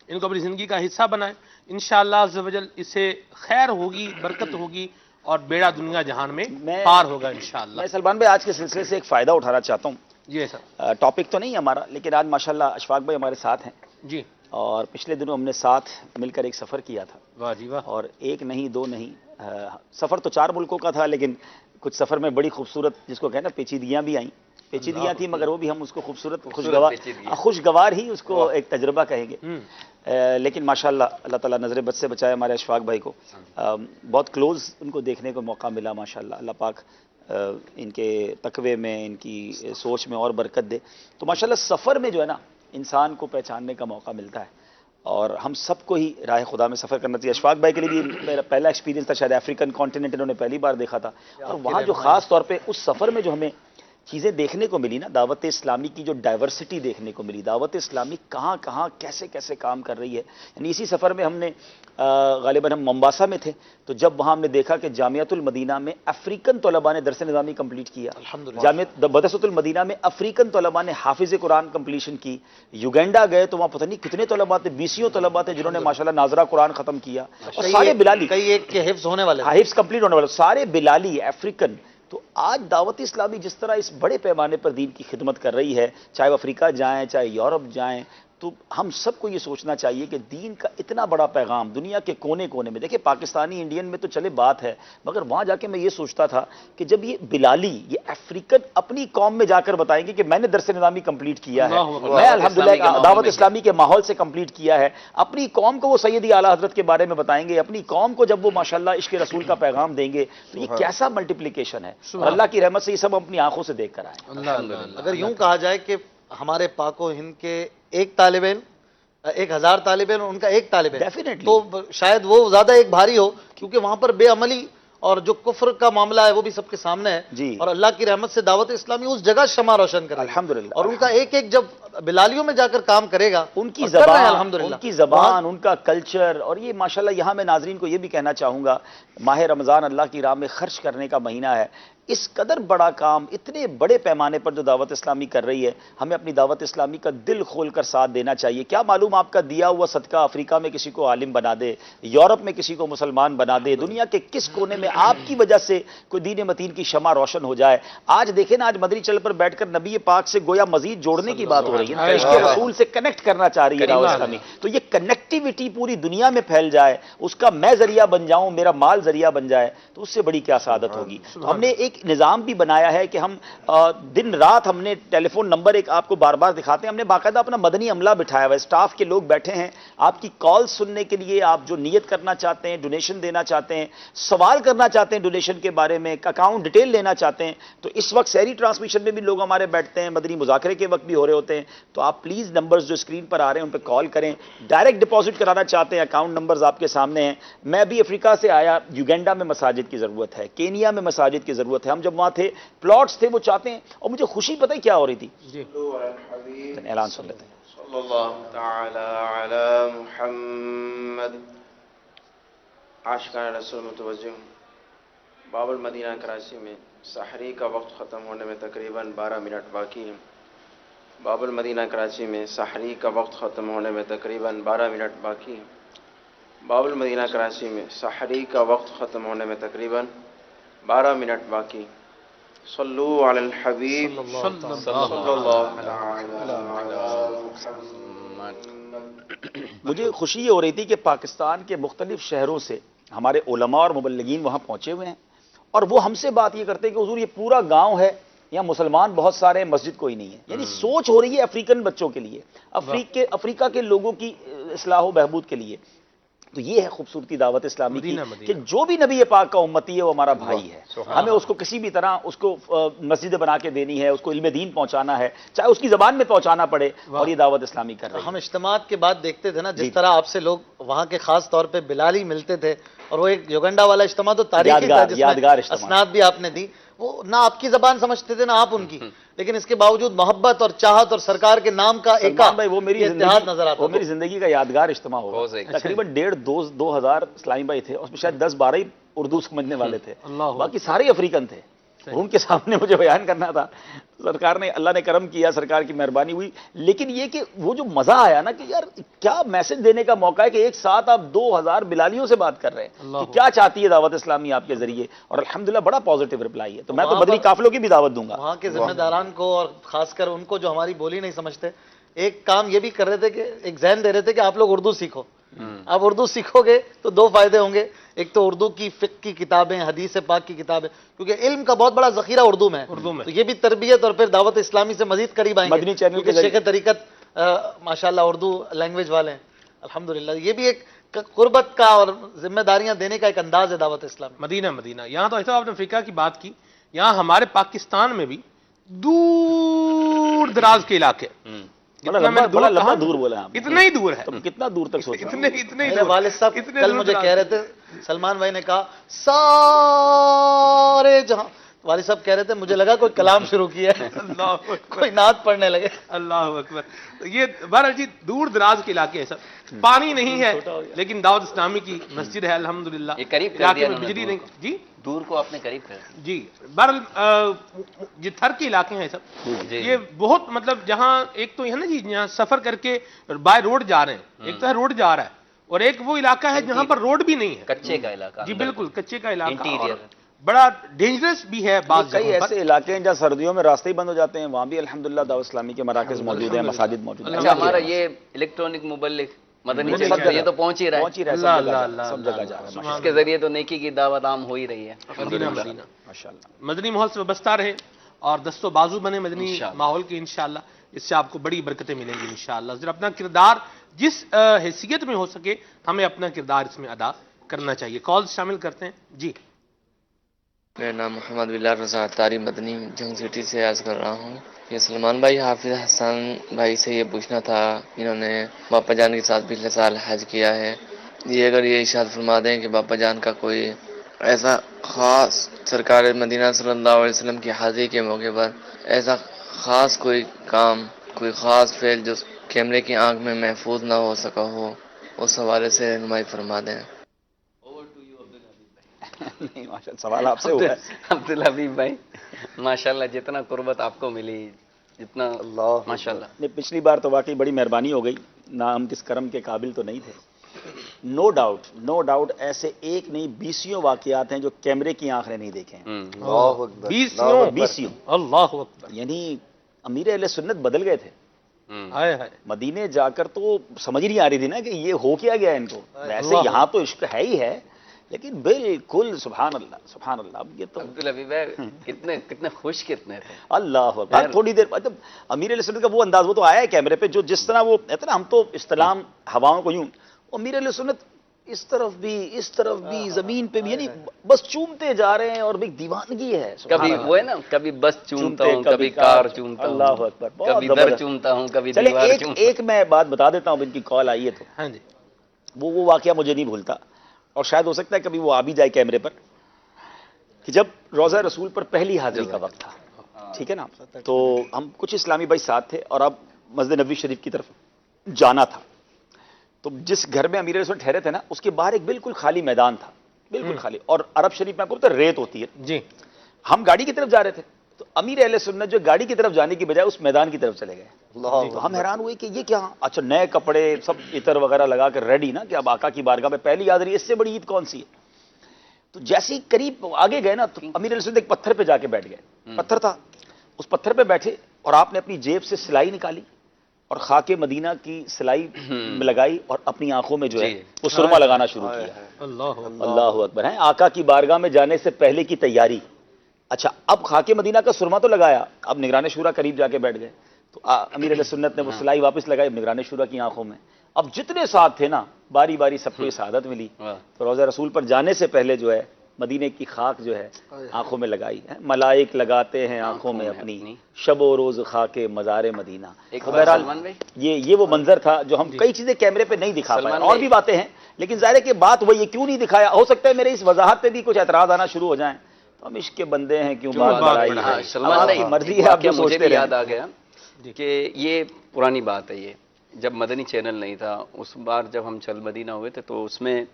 ان کو اپنی زندگی کا حصہ بنائیں. انشاءاللہ عز و جل اس سے خیر ہوگی، برکت ہوگی اور بیڑا دنیا جہان میں پار ہوگا انشاءاللہ. میں سلمان بھائی آج کے سلسلے سے ایک فائدہ اٹھانا چاہتا ہوں. جی سر. ٹاپک تو نہیں ہمارا، لیکن آج ماشاءاللہ اشفاق بھائی ہمارے ساتھ ہیں. جی. اور پچھلے دنوں ہم نے ساتھ مل کر ایک سفر کیا تھا. واہ جی واہ. اور ایک نہیں دو نہیں، سفر تو 4 ملکوں کا تھا، لیکن کچھ سفر میں بڑی خوبصورت جس کو کہنا پیچیدگیاں بھی آئیں. پیچیدگیاں تھیں مگر وہ بھی ہم اس کو خوبصورت خوشگوار ہی اس کو ایک تجربہ کہیں گے. لیکن ماشاءاللہ اللہ تعالیٰ نظر بد سے بچائے ہمارے اشفاق بھائی کو. بہت کلوز ان کو دیکھنے کو موقع ملا ماشاءاللہ. اللہ پاک ان کے تقوی میں، ان کی سوچ میں اور برکت دے. تو ماشاءاللہ سفر میں جو ہے نا انسان کو پہچاننے کا موقع ملتا ہے، اور ہم سب کو ہی راہ خدا میں سفر کرنا چاہیے. اشفاق بھائی کے لیے بھی میرا پہلا ایکسپیرینس تھا، شاید افریقن کانٹیننٹ انہوں نے پہلی بار دیکھا تھا. اور وہاں جو خاص طور پہ اس سفر میں جو ہمیں چیزیں دیکھنے کو ملی نا، دعوت اسلامی کی جو ڈائیورسٹی دیکھنے کو ملی، دعوت اسلامی کہاں کہاں کیسے کیسے کام کر رہی ہے. یعنی اسی سفر میں ہم نے غالباً ہم ممباسا میں تھے، تو جب وہاں ہم نے دیکھا کہ جامعۃ المدینہ میں افریقن طلباء نے درس نظامی کمپلیٹ کیا. جامعہ مدرسۃ المدینہ میں افریقن طلباء نے حافظ قرآن کمپلیشن کی. یوگینڈا گئے تو وہاں پتہ نہیں کتنے طلباء تھے، 20 طلباء تھے جنہوں نے ماشاءاللہ ناظرہ قرآن ختم کیا. اور سارے بلالی، کئی ایک کے حفظ ہونے والے، حفظ کمپلیٹ ہونے والے، سارے بلالی افریقن. تو آج دعوت اسلامی جس طرح اس بڑے پیمانے پر دین کی خدمت کر رہی ہے، چاہے وہ افریقہ جائیں چاہے یورپ جائیں، تو ہم سب کو یہ سوچنا چاہیے کہ دین کا اتنا بڑا پیغام دنیا کے کونے کونے میں، دیکھیں پاکستانی انڈین میں تو چلے بات ہے، مگر وہاں جا کے میں یہ سوچتا تھا کہ جب یہ بلالی، یہ افریقن اپنی قوم میں جا کر بتائیں گے کہ میں نے درس نظامی کمپلیٹ کیا ہے، میں الحمدللہ دعوت اسلامی کے ماحول سے کمپلیٹ کیا ہے، اپنی قوم کو وہ سیدی اعلیٰ حضرت کے بارے میں بتائیں گے، اپنی قوم کو جب وہ ماشاءاللہ عشق رسول کا پیغام دیں گے، تو یہ کیسا ملٹیپلیکیشن ہے. اور اللہ کی رحمت سے یہ سب اپنی آنکھوں سے دیکھ کر آئے. اگر یوں کہا جائے کہ ہمارے پاک و ہند کے ایک طالب علم، 1000 طالب علم، ان کا ایک طالب علم، تو شاید وہ زیادہ ایک بھاری ہو، کیونکہ وہاں پر بے عملی اور جو کفر کا معاملہ ہے وہ بھی سب کے سامنے ہے. اور اللہ کی رحمت سے دعوت اسلامی اس جگہ شمع روشن کرے الحمدللہ. اور ان کا ایک ایک جب بلالیوں میں جا کر کام کرے گا، ان کی زبان، ان کا کلچر. اور یہ ماشاءاللہ یہاں میں ناظرین کو یہ بھی کہنا چاہوں گا، ماہ رمضان اللہ کی راہ میں خرچ کرنے کا مہینہ ہے. اس قدر بڑا کام اتنے بڑے پیمانے پر جو دعوت اسلامی کر رہی ہے، ہمیں اپنی دعوت اسلامی کا دل کھول کر ساتھ دینا چاہیے. کیا معلوم آپ کا دیا ہوا صدقہ افریقہ میں کسی کو عالم بنا دے، یورپ میں کسی کو مسلمان بنا دے، دنیا کے کس کونے میں آپ کی وجہ سے کوئی دین متین کی شمع روشن ہو جائے. آج دیکھیں نا، آج مدنی چینل پر بیٹھ کر نبی پاک سے گویا مزید جوڑنے کی بات ہو رہی ہے، عشق رسول سے کنیکٹ کرنا چاہ رہی ہے دعوت اسلامی. تو یہ کنیکٹیوٹی پوری دنیا میں پھیل جائے، اس کا میں ذریعہ بن جاؤں، میرا مال ذریعہ بن جائے، تو اس سے بڑی کیا سعادت ہوگی. تو ہم نے ایک نظام بھی بنایا ہے کہ ہم دن رات، ہم نے ٹیلی فون نمبر ایک آپ کو بار بار دکھاتے ہیں، ہم نے باقاعدہ اپنا مدنی عملہ بٹھایا ہوا ہے، اسٹاف کے لوگ بیٹھے ہیں آپ کی کال سننے کے لیے. آپ جو نیت کرنا چاہتے ہیں، ڈونیشن دینا چاہتے ہیں، سوال کرنا چاہتے ہیں ڈونیشن کے بارے میں، اکاؤنٹ ڈیٹیل لینا چاہتے ہیں، تو اس وقت سحری ٹرانسمیشن میں بھی لوگ ہمارے بیٹھتے ہیں، مدنی مذاکرے کے وقت بھی ہو رہے ہوتے ہیں. تو آپ پلیز نمبرز جو اسکرین پر آ رہے ہیں ان پہ کال کریں. ڈائریکٹ ڈپازٹ کرانا چاہتے ہیں، اکاؤنٹ نمبرز آپ کے سامنے ہیں. میں بھی افریقہ سے آیا، یوگینڈا میں مساجد کی ضرورت ہے، کینیا میں مساجد کی ضرورت ہے. ہم جب وہاں تھے، پلاٹس تھے، وہ چاہتے ہیں. اور مجھے خوشی پتہ ہے کیا ہو رہی تھی؟ اعلان سن لیتے ہیں. صلی اللہ تعالی علی محمد. عاشقان رسول متوجہ، باب المدینہ کراچی میں سحری کا وقت ختم ہونے میں تقریباً 12 منٹ باقی ہے. باب المدینہ کراچی میں سحری کا وقت ختم ہونے میں تقریباً 12 منٹ باقی ہے. باب المدینہ کراچی میں سحری کا وقت ختم ہونے میں تقریباً 12 منٹ باقی. صلو علی الحبیب صلی اللہ علیہ وسلم. مجھے خوشی یہ ہو رہی تھی کہ پاکستان کے مختلف شہروں سے ہمارے علماء اور مبلغین وہاں پہنچے ہوئے ہیں، اور وہ ہم سے بات یہ کرتے ہیں کہ حضور یہ پورا گاؤں ہے، یہاں مسلمان بہت سارے ہیں، مسجد کوئی نہیں ہے. یعنی سوچ ہو رہی ہے افریقن بچوں کے لیے، افریقہ کے لوگوں کی اصلاح و بہبود کے لیے. تو یہ ہے خوبصورتی دعوت اسلامی کی کہ جو بھی نبی پاک کا امتی ہے وہ ہمارا بھائی ہے. ہمیں اس کو کسی بھی طرح اس کو مسجد بنا کے دینی ہے، اس کو علم دین پہنچانا ہے، چاہے اس کی زبان میں پہنچانا پڑے. اور یہ دعوت اسلامی کر رہے ہیں. ہم اجتماعات کے بعد دیکھتے تھے نا، جس طرح آپ سے لوگ وہاں کے خاص طور پہ بلالی ملتے تھے، اور وہ ایک یوگنڈا والا اجتماع تو تاریخی تھا، جس میں اسناد بھی آپ نے دی. وہ نہ آپ کی زبان سمجھتے تھے نہ آپ ان کی، لیکن اس کے باوجود محبت اور چاہت اور سرکار کے نام کا ایک سلمان بھائی وہ میری اتحاد نظر آتا وہ میری زندگی کا یادگار اجتماع ہوگا. تقریباً 1,500-2,000 اسلامی بھائی تھے، اس میں شاید 10-12 ہی اردو سمجھنے والے تھے، باقی سارے افریقن تھے. ان کے سامنے مجھے بیان کرنا تھا. سرکار نے، اللہ نے کرم کیا، سرکار کی مہربانی ہوئی. لیکن یہ کہ وہ جو مزہ آیا نا کہ یار کیا میسج دینے کا موقع ہے کہ ایک ساتھ آپ 2,000 بلالیوں سے بات کر رہے ہیں کہ کیا چاہتی ہے دعوت اسلامی آپ کے ذریعے، اور الحمدللہ بڑا پازیٹیو رپلائی ہے. تو میں تو مدنی قافلوں کی بھی دعوت دوں گا. وہاں کے ذمہ داران کو اور خاص کر ان کو جو ہماری بولی نہیں سمجھتے، ایک کام یہ بھی کر رہے تھے کہ ایک ذہن دے رہے تھے کہ آپ لوگ اردو سیکھو. آپ اردو سیکھو گے تو 2 فائدے ہوں گے. ایک تو اردو کی فقہ کی کتابیں، حدیث پاک کی کتابیں، کیونکہ علم کا بہت بڑا ذخیرہ اردو میں ہے، تو یہ بھی تربیت اور پھر دعوت اسلامی سے مزید قریب آئیں گے. مدنی چینل کے شیخ طریقت ماشاءاللہ اردو لینگویج والے ہیں الحمدللہ. یہ بھی ایک قربت کا اور ذمہ داریاں دینے کا ایک انداز ہے دعوت اسلامی. مدینہ یہاں تو ایسا آپ نے افریقہ کی بات کی، یہاں ہمارے پاکستان میں بھی دور دراز کے علاقے، بڑا لمبا دور بولا آپ، اتنا ہی دور ہے. تم کتنا دور تک سوچ رہے اتنے میرے والد صاحب کل مجھے کہہ رہے تھے، سلمان بھائی نے کہا سارے جہاں، والد صاحب کہہ رہے تھے مجھے لگا کوئی کلام شروع کیا ہے، کوئی نعت پڑھنے لگے. اللہ اکبر. یہ بہرحال جی دور دراز کے علاقے ہیں سب، پانی نہیں ہے لیکن دعوت اسلامی کی مسجد ہے الحمدللہ. علاقے میں بجلی نہیں. جی دور کو اپنے قریب کر جی. بہرحال یہ تھر کے علاقے ہیں سب، یہ بہت مطلب جہاں ایک تو ہے نا جی جہاں سفر کر کے بائی روڈ جا رہے ہیں، ایک تو ہے روڈ جا رہا ہے، اور ایک وہ علاقہ ہے جہاں پر روڈ بھی نہیں ہے، کچے کا علاقہ. جی بالکل کچے کا علاقہ، اور بڑا ڈینجرس بھی ہے. بعض کئی ایسے علاقے ہیں جہاں سردیوں میں راستے ہی بند ہو جاتے ہیں، وہاں بھی الحمدللہ دعوت اسلامی کے مراکز موجود ہیں، مساجد موجود ہیں. اچھا ہمارا یہ الیکٹرانک مبلغ مدنی چینل یہ تو پہنچ ہی رہا ہے، سب جگہ جا رہا ہے. اس کے ذریعے تو نیکی کی دعوت عام ہو ہی رہی ہے. مدینہ مدنی ماحول سے وابستہ رہے اور دست و بازو بنے مدنی ماحول کے انشاءاللہ. اس سے آپ کو بڑی برکتیں ملیں گی انشاءاللہ. ذرا اپنا کردار جس حیثیت میں ہو سکے ہمیں اپنا کردار اس میں ادا کرنا چاہیے. کال شامل کرتے ہیں. جی میرا نام محمد بلال رضا تاری مدنی جنگ سٹی سے عرض کر رہا ہوں. یہ سلمان بھائی حافظ حسان بھائی سے یہ پوچھنا تھا، انہوں نے باپا جان کے ساتھ پچھلے سال حج کیا ہے، یہ اگر یہ ارشاد فرما دیں کہ باپا جان کا کوئی ایسا خاص سرکار مدینہ صلی اللہ علیہ وسلم کی حاضری کے موقع پر ایسا خاص کوئی کام، کوئی خاص فعل جو کیمرے کی آنکھ میں محفوظ نہ ہو سکا ہو، اس حوالے سے رہنمائی فرما دیں. نہیں ماشاءاللہ سوال آپ سے ہوا ہے. عبدالحبیب بھائی ماشاءاللہ جتنا قربت آپ کو ملی، جتنا ماشاءاللہ. نہیں پچھلی بار تو واقعی بڑی مہربانی ہو گئی، نہ ہم کس کرم کے قابل تو نہیں تھے. نو ڈاؤٹ ایسے ایک نہیں 20 واقعات ہیں جو کیمرے کی آنکھ نے نہیں دیکھے ہیں. 20 اللہ اکبر. یعنی امیر اہل سنت بدل گئے تھے. مدینے جا کر تو سمجھ نہیں آ رہی تھی نا کہ یہ ہو کیا گیا ان کو. ویسے یہاں تو عشق ہے ہی ہے، لیکن بالکل سبحان اللہ. اب یہ تو عبدالحبیب کتنے خوش کتنے تھے. اللہ اکبر. تھوڑی دیر بعد امیر علیہ سنت کا وہ انداز وہ تو آیا ہے کیمرے پہ، جو جس طرح وہ کہتے ہیں نا ہم تو استلام ہواؤں کو یوں، امیر علیہ سنت اس طرف بھی زمین پہ بھی، یعنی بس چومتے جا رہے ہیں اور بھی دیوانگی ہے. کبھی وہ ہے نا کبھی بس چومتا ہوں، کبھی کار چومتا ہوں، اللہ اکبر، کبھی در چومتا ہوں، کبھی دیوار چومتا ہوں. ایک میں بات بتا دیتا ہوں، ان کی کال آئی ہے تو ہاں جی وہ واقعہ مجھے نہیں بھولتا، اور شاید ہو سکتا ہے کبھی وہ آ بھی جائے کیمرے پر، کہ جب روضہ رسول پر پہلی حاضری کا وقت تھا، ٹھیک ہے نا، تو ہم کچھ اسلامی بھائی ساتھ تھے اور اب مسجد نبوی شریف کی طرف جانا تھا. تو جس گھر میں امیر علیہ سنت ٹھہرے تھے نا، اس کے باہر ایک بالکل خالی میدان تھا، بالکل خالی، اور عرب شریف میں آپ کو پتہ ہے ریت ہوتی ہے. جی ہم گاڑی کی طرف جا رہے تھے، تو امیر اہل سنت جو گاڑی کی طرف جانے کی بجائے اس میدان کی طرف چلے گئے. تو ہم حیران ہوئے کہ یہ کیا، اچھا نئے کپڑے سب عطر وغیرہ لگا کر ریڈی نا کہ اب آقا کی بارگاہ میں پہلی حاضری، اس سے بڑی عید کون سی ہے. تو جیسے ہی قریب آگے گئے نا تو امیر علیہ سنت ایک پتھر پہ جا کے بیٹھ گئے. پتھر تھا، اس پتھر پہ بیٹھے اور آپ نے اپنی جیب سے سلائی نکالی اور خاک مدینہ کی سلائی میں لگائی اور اپنی آنکھوں میں جو ہے وہ سرما لگانا شروع کیا. اللہ اکبر. ہے آقا کی بارگاہ میں جانے سے پہلے کی تیاری. اچھا اب خاک مدینہ کا سرما تو لگایا، اب نگران شورا قریب جا کے بیٹھ گئے، تو امیر علیہ سنت نے وہ سلائی واپس لگائی نگران شورا کی آنکھوں میں. اب جتنے ساتھ تھے نا باری باری سب کو یہ سعادت ملی. تو روضہ رسول پر جانے سے پہلے جو ہے مدینے کی خاک جو ہے آنکھوں میں لگائی ہے. ملائک لگاتے ہیں آنکھوں میں اپنی، شب و روز خاک مزار مدینہ. بہرحال یہ وہ منظر تھا جو ہم کئی چیزیں کیمرے پہ نہیں دکھا پائے، اور بھی باتیں ہیں، لیکن ظاہر ہے کہ بات وہ یہ کیوں نہیں دکھایا. ہو سکتا ہے میرے اس وضاحت پہ بھی کچھ اعتراض آنا شروع ہو جائیں، تو ہم عشق کے بندے ہیں، کیوں کیوں بات بڑھائی ہاں، ہے؟ سلمان آپ بھائی کی مرضی ہے، آپ جو مجھے سوچتے بھی یاد رہیں۔ آ گیا کہ یہ پرانی بات ہے، یہ جب مدنی چینل نہیں تھا اس بار جب ہم چل مدینہ ہوئے تھے تو اس میں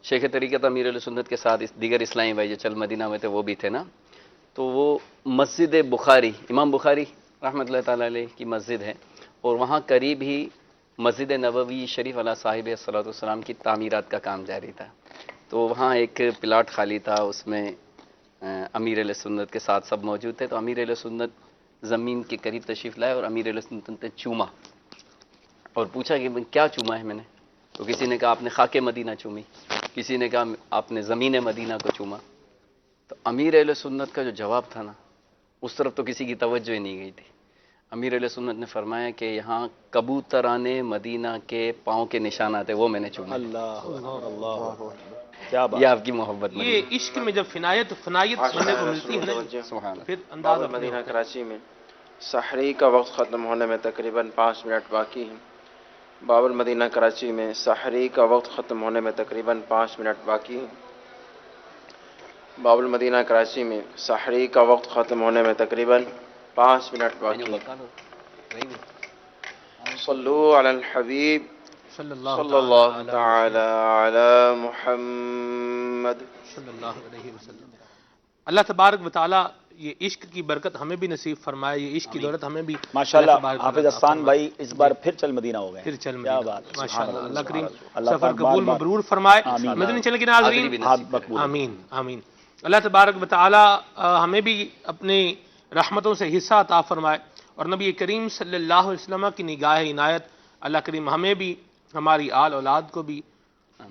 شیخ طریقت امیر علیہ سنت کے ساتھ دیگر اسلامی بھائی جو چل مدینہ ہوئے تھے وہ بھی تھے نا، تو وہ مسجد بخاری، امام بخاری رحمۃ اللہ تعالی علیہ کی مسجد ہے، اور وہاں قریب ہی مسجد نبوی شریف علیہ صاحب صلاۃ والسلام کی تعمیرات کا کام جاری تھا، تو وہاں ایک پلاٹ خالی تھا، اس میں امیر علیہ سنت کے ساتھ سب موجود تھے، تو امیر علیہ سنت زمین کے قریب تشریف لائے اور امیر علیہ سنت نے چوما اور پوچھا کہ کیا چوما ہے میں نے، تو کسی نے کہا آپ نے خاک مدینہ چومی، کسی نے کہا آپ نے زمین مدینہ کو چوما، تو امیر اہل سنت کا جو جواب تھا نا، اس طرف تو کسی کی توجہ ہی نہیں گئی تھی۔ امیر اہل سنت نے فرمایا کہ یہاں کبوتران مدینہ کے پاؤں کے نشانات ہیں، وہ میں نے چومے۔ کیا بات، یہ آپ کی محبت یہ عشق میں جب فنایت بندے کو ملتی ہے نا، پھر انداز باب المدینہ کراچی میں سحری کا وقت ختم ہونے میں تقریباً 5 منٹ باقی ہیں۔ باب المدینہ کراچی میں سحری کا وقت ختم ہونے میں تقریباً 5 منٹ باقی ہیں۔ باب المدینہ کراچی میں سحری کا وقت ختم ہونے میں تقریباً 5 منٹ باقی ہیں۔ صلو علی الحبیب صلی اللہ تعالی علی محمد صلی اللہ علیہ وسلم۔ اللہ تبارک و تعالیٰ یہ عشق کی برکت ہمیں بھی نصیب فرمائے، یہ عشق کی دولت ہمیں بھی ماشاءاللہ۔ حافظ حسان بھائی اس بار پھر چل مدینہ ہو گئے، پھر چل کیا مدینہ، بات، ماشاءاللہ۔ اللہ کریم اللہ سفر پاک قبول بار مبرور فرمائے، آمین۔ مدنی چینل کے ناظرین مقبول۔ آمین آمین۔ اللہ تبارک و تعالیٰ ہمیں بھی اپنی رحمتوں سے حصہ عطا فرمائے، اور نبی کریم صلی اللہ علیہ وسلم کی نگاہ عنایت اللہ کریم ہمیں بھی، ہماری آل اولاد کو بھی،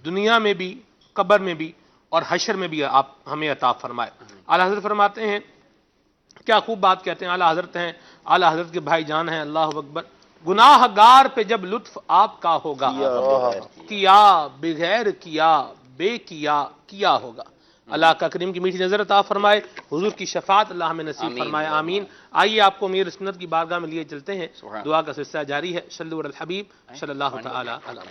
دنیا میں بھی، قبر میں بھی اور حشر میں بھی آپ ہمیں عطا فرمائے۔ اعلیٰ حضرت فرماتے ہیں، کیا خوب بات کہتے ہیں، اعلیٰ حضرت ہیں، اعلیٰ حضرت کے بھائی جان ہیں، اللہ اکبر۔ گناہ گار پہ جب لطف آپ کا ہوگا، کیا بغیر کیا بے کیا ہوگا۔ اللہ کا کریم کی میٹھی نظر عطا فرمائے، حضور کی شفاعت اللہ ہمیں نصیب فرمائے، آمین۔ آئیے آپ کو امیر سنت کی بارگاہ میں لیے چلتے ہیں، دعا کا سلسلہ جاری ہے۔ صلو علی الحبیب صلی اللہ تعالی علیہ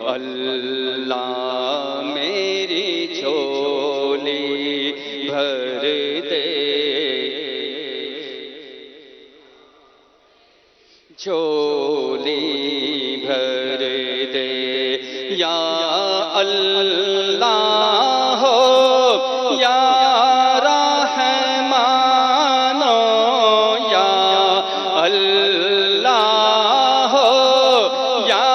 اللہ میری جھولی بھر دے، جھولی بھر دے یا اللہ ہو یا رحمان یا اللہ ہو یا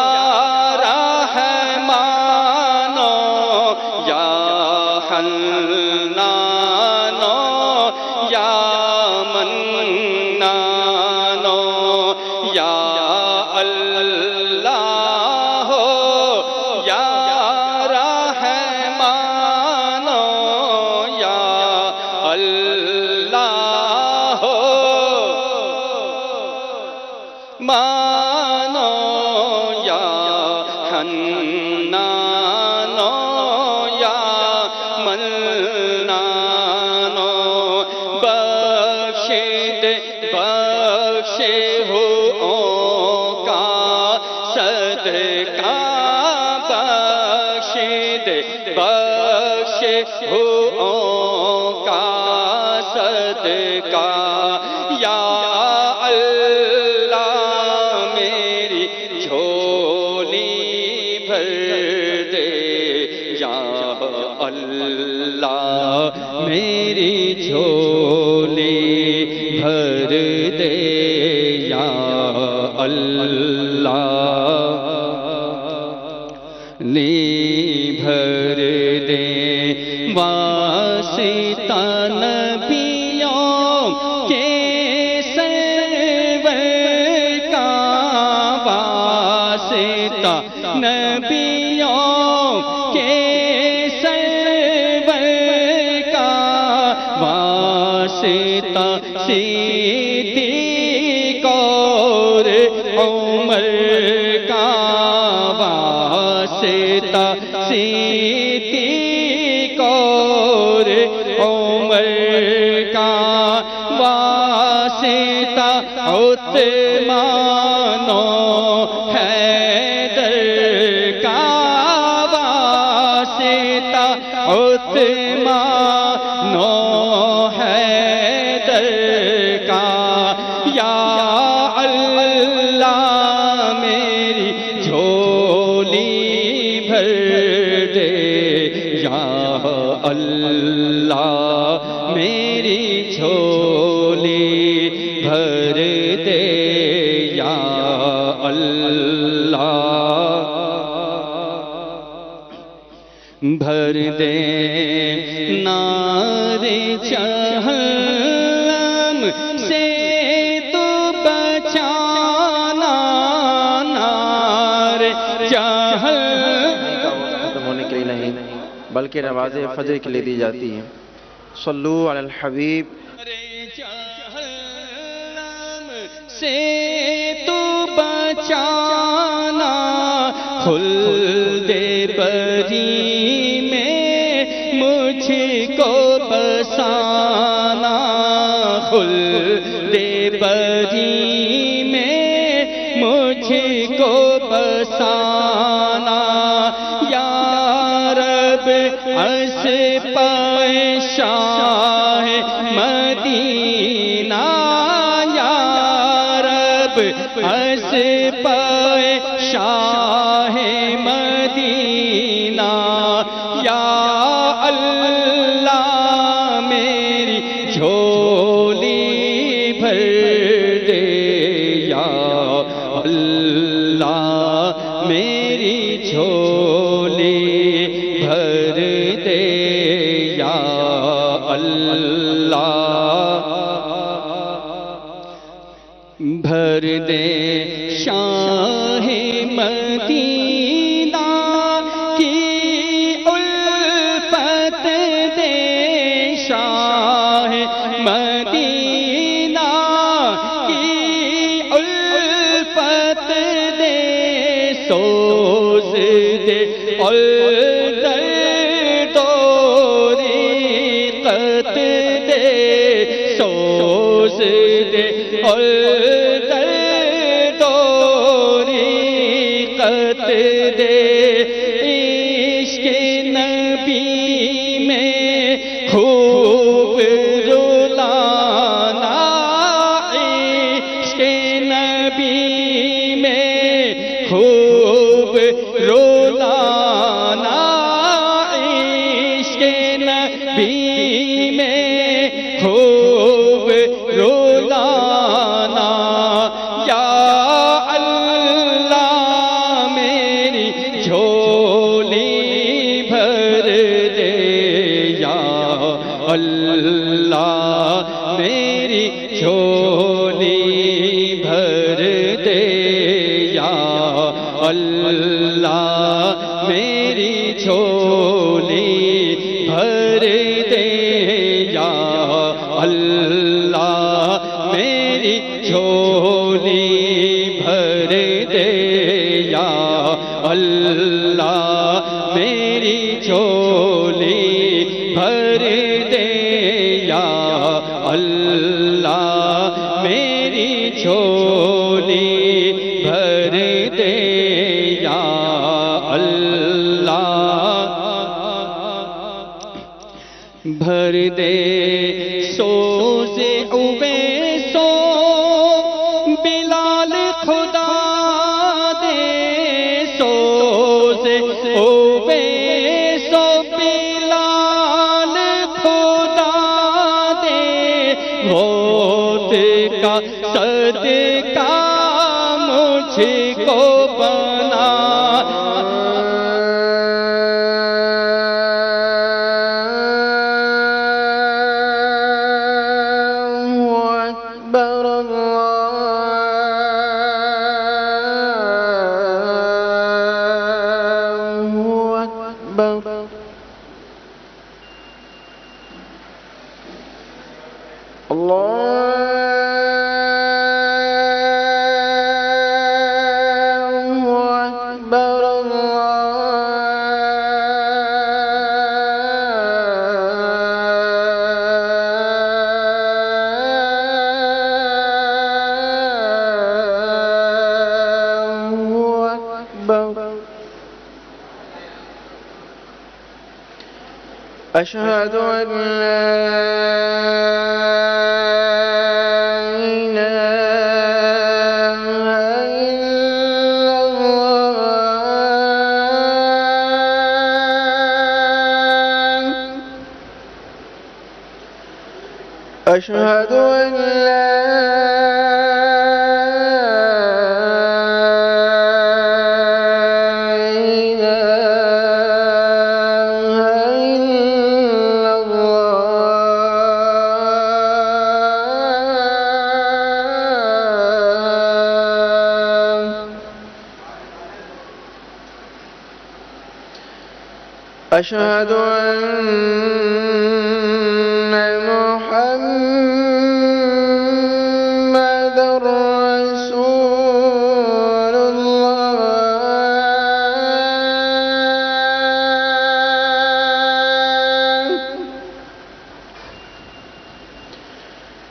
رحمان یا حنان یا منان یا اللہ ہو یا رحمان یا اللہ ہو مانو یا حنان یا منان بخش دے ہو کا صدقہ بخش دے ہو کا صدقہ یا اللہ میری جھولی بھر دے یا اللہ میری جھولی بھر دے یا اللہ بھر دے واسطہ نبیوں کے سرور کا واسطہ نبیوں کے سرور کا واسطہ صدیق اور عمر کا واسطہ صدیق اور عمر کا واسطہ عثمان و حیدر کا واسطہ عثمان و حیدر کا یا اللہ میری جھولی بھر دے یا اللہ میری جھولی بھر دے یا اللہ بھر دے نار جہنم سے تو بچانا نار جہنم ختم ہونے کے لیے نہیں بلکہ نماز فجر کے لیے دی جاتی ہیں. صلو علی الحبیب. سے تو بچانا خلد بری میں مجھ کو بسانا خلد بری میں مجھ کو بسانا یا رب اسپائے شاہ مدینہ اسپائے شاہ مدینہ یا اللہ میری جھولی بھر دے یا اللہ میری جھولی بھر دے یا اللہ بھر دے شاہ مدینہ کی الفت دے شاہ مدینہ کی الفت دے سوز دے اور درد و ریقت دے سوز دے اور دے عشق نبی میں خوب رلانا عشق نبی میں خوب رلانا عشق نبی میں خوب رلانا یا اللہ میری جھولی بھر دے یا اللہ میری جھولی بھر دے یا اللہ میری جھولی بھر دے یا اللہ میری جھولی بھر دے یا اللہ میری جھولی بھر دے یا اللہ بھر دے سوز اویسو بلال خدا دے سوز اویسو بلال خدا دے موت کا صدقہ مجھ کو بنا أشهد أن لا إله إلا الله أشهد أن لا أشهد أن محمد رسول الله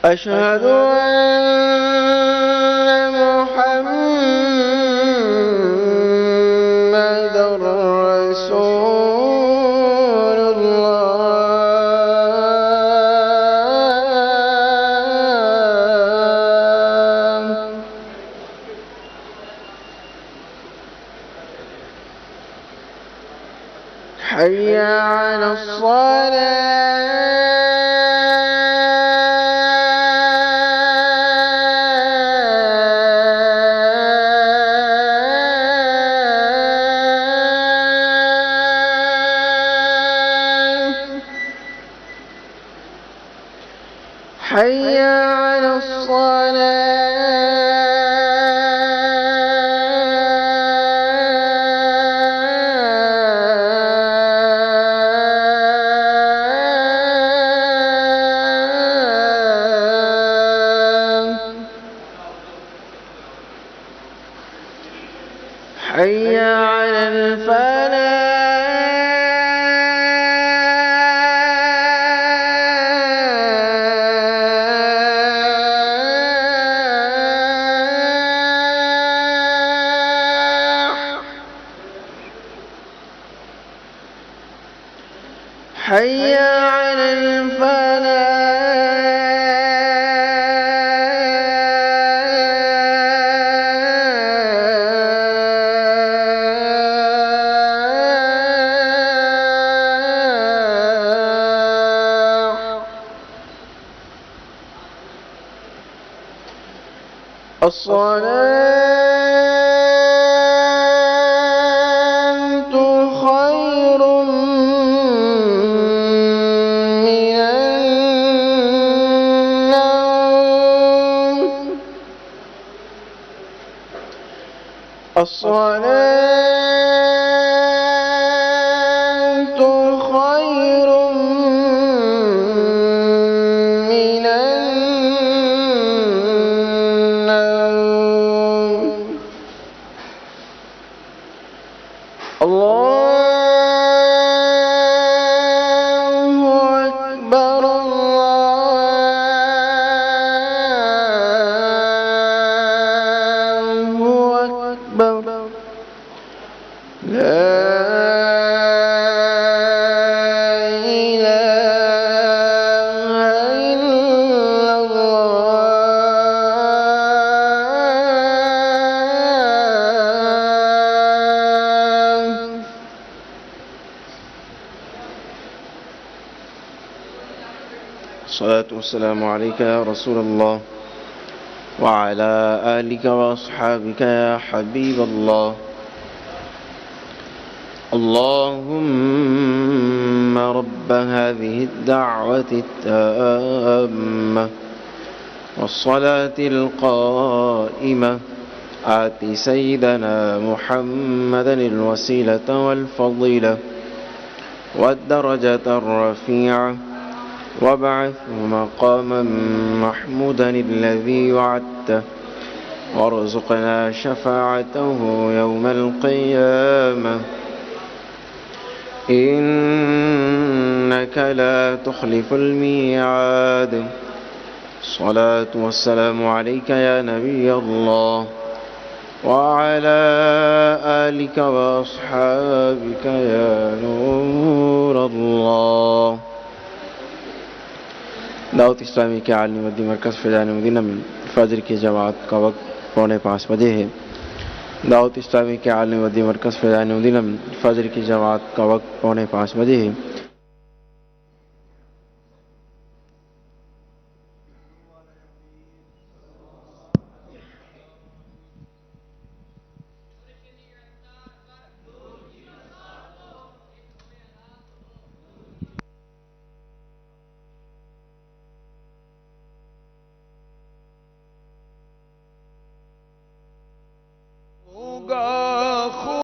أشهد أن محمد رسول حي على الصلاة حي على حي على الفلاح حي على الصلاة خير من النوم الصلاة خير من النوم الله أكبر الله أكبر لا إله إلا الله الصلاة والسلام عليك يا رسول الله وعلى آلك وأصحابك يا حبيب الله اللهم رب هذه الدعوة التامة والصلاة القائمة آت سيدنا محمدا الوسيلة والفضيلة والدرجة الرفيعة وابعثه مقاما محمودا الذي وعدته وارزقنا شفاعته يوم القيامة إنك لا تخلف الميعاد الصلاة والسلام عليك يا نبي الله وعلى آلك وأصحابك يا نور الله دعوت اسلامی کے عالمی مدی مرکز فیضان مدینہ میں فجر کی جماعت کا وقت 4:45 بجے ہے۔ دعوت اسلامی کے عالمی مدی مرکز فیضان مدینہ میں فجر کی جماعت کا وقت 4:45 بجے ہے۔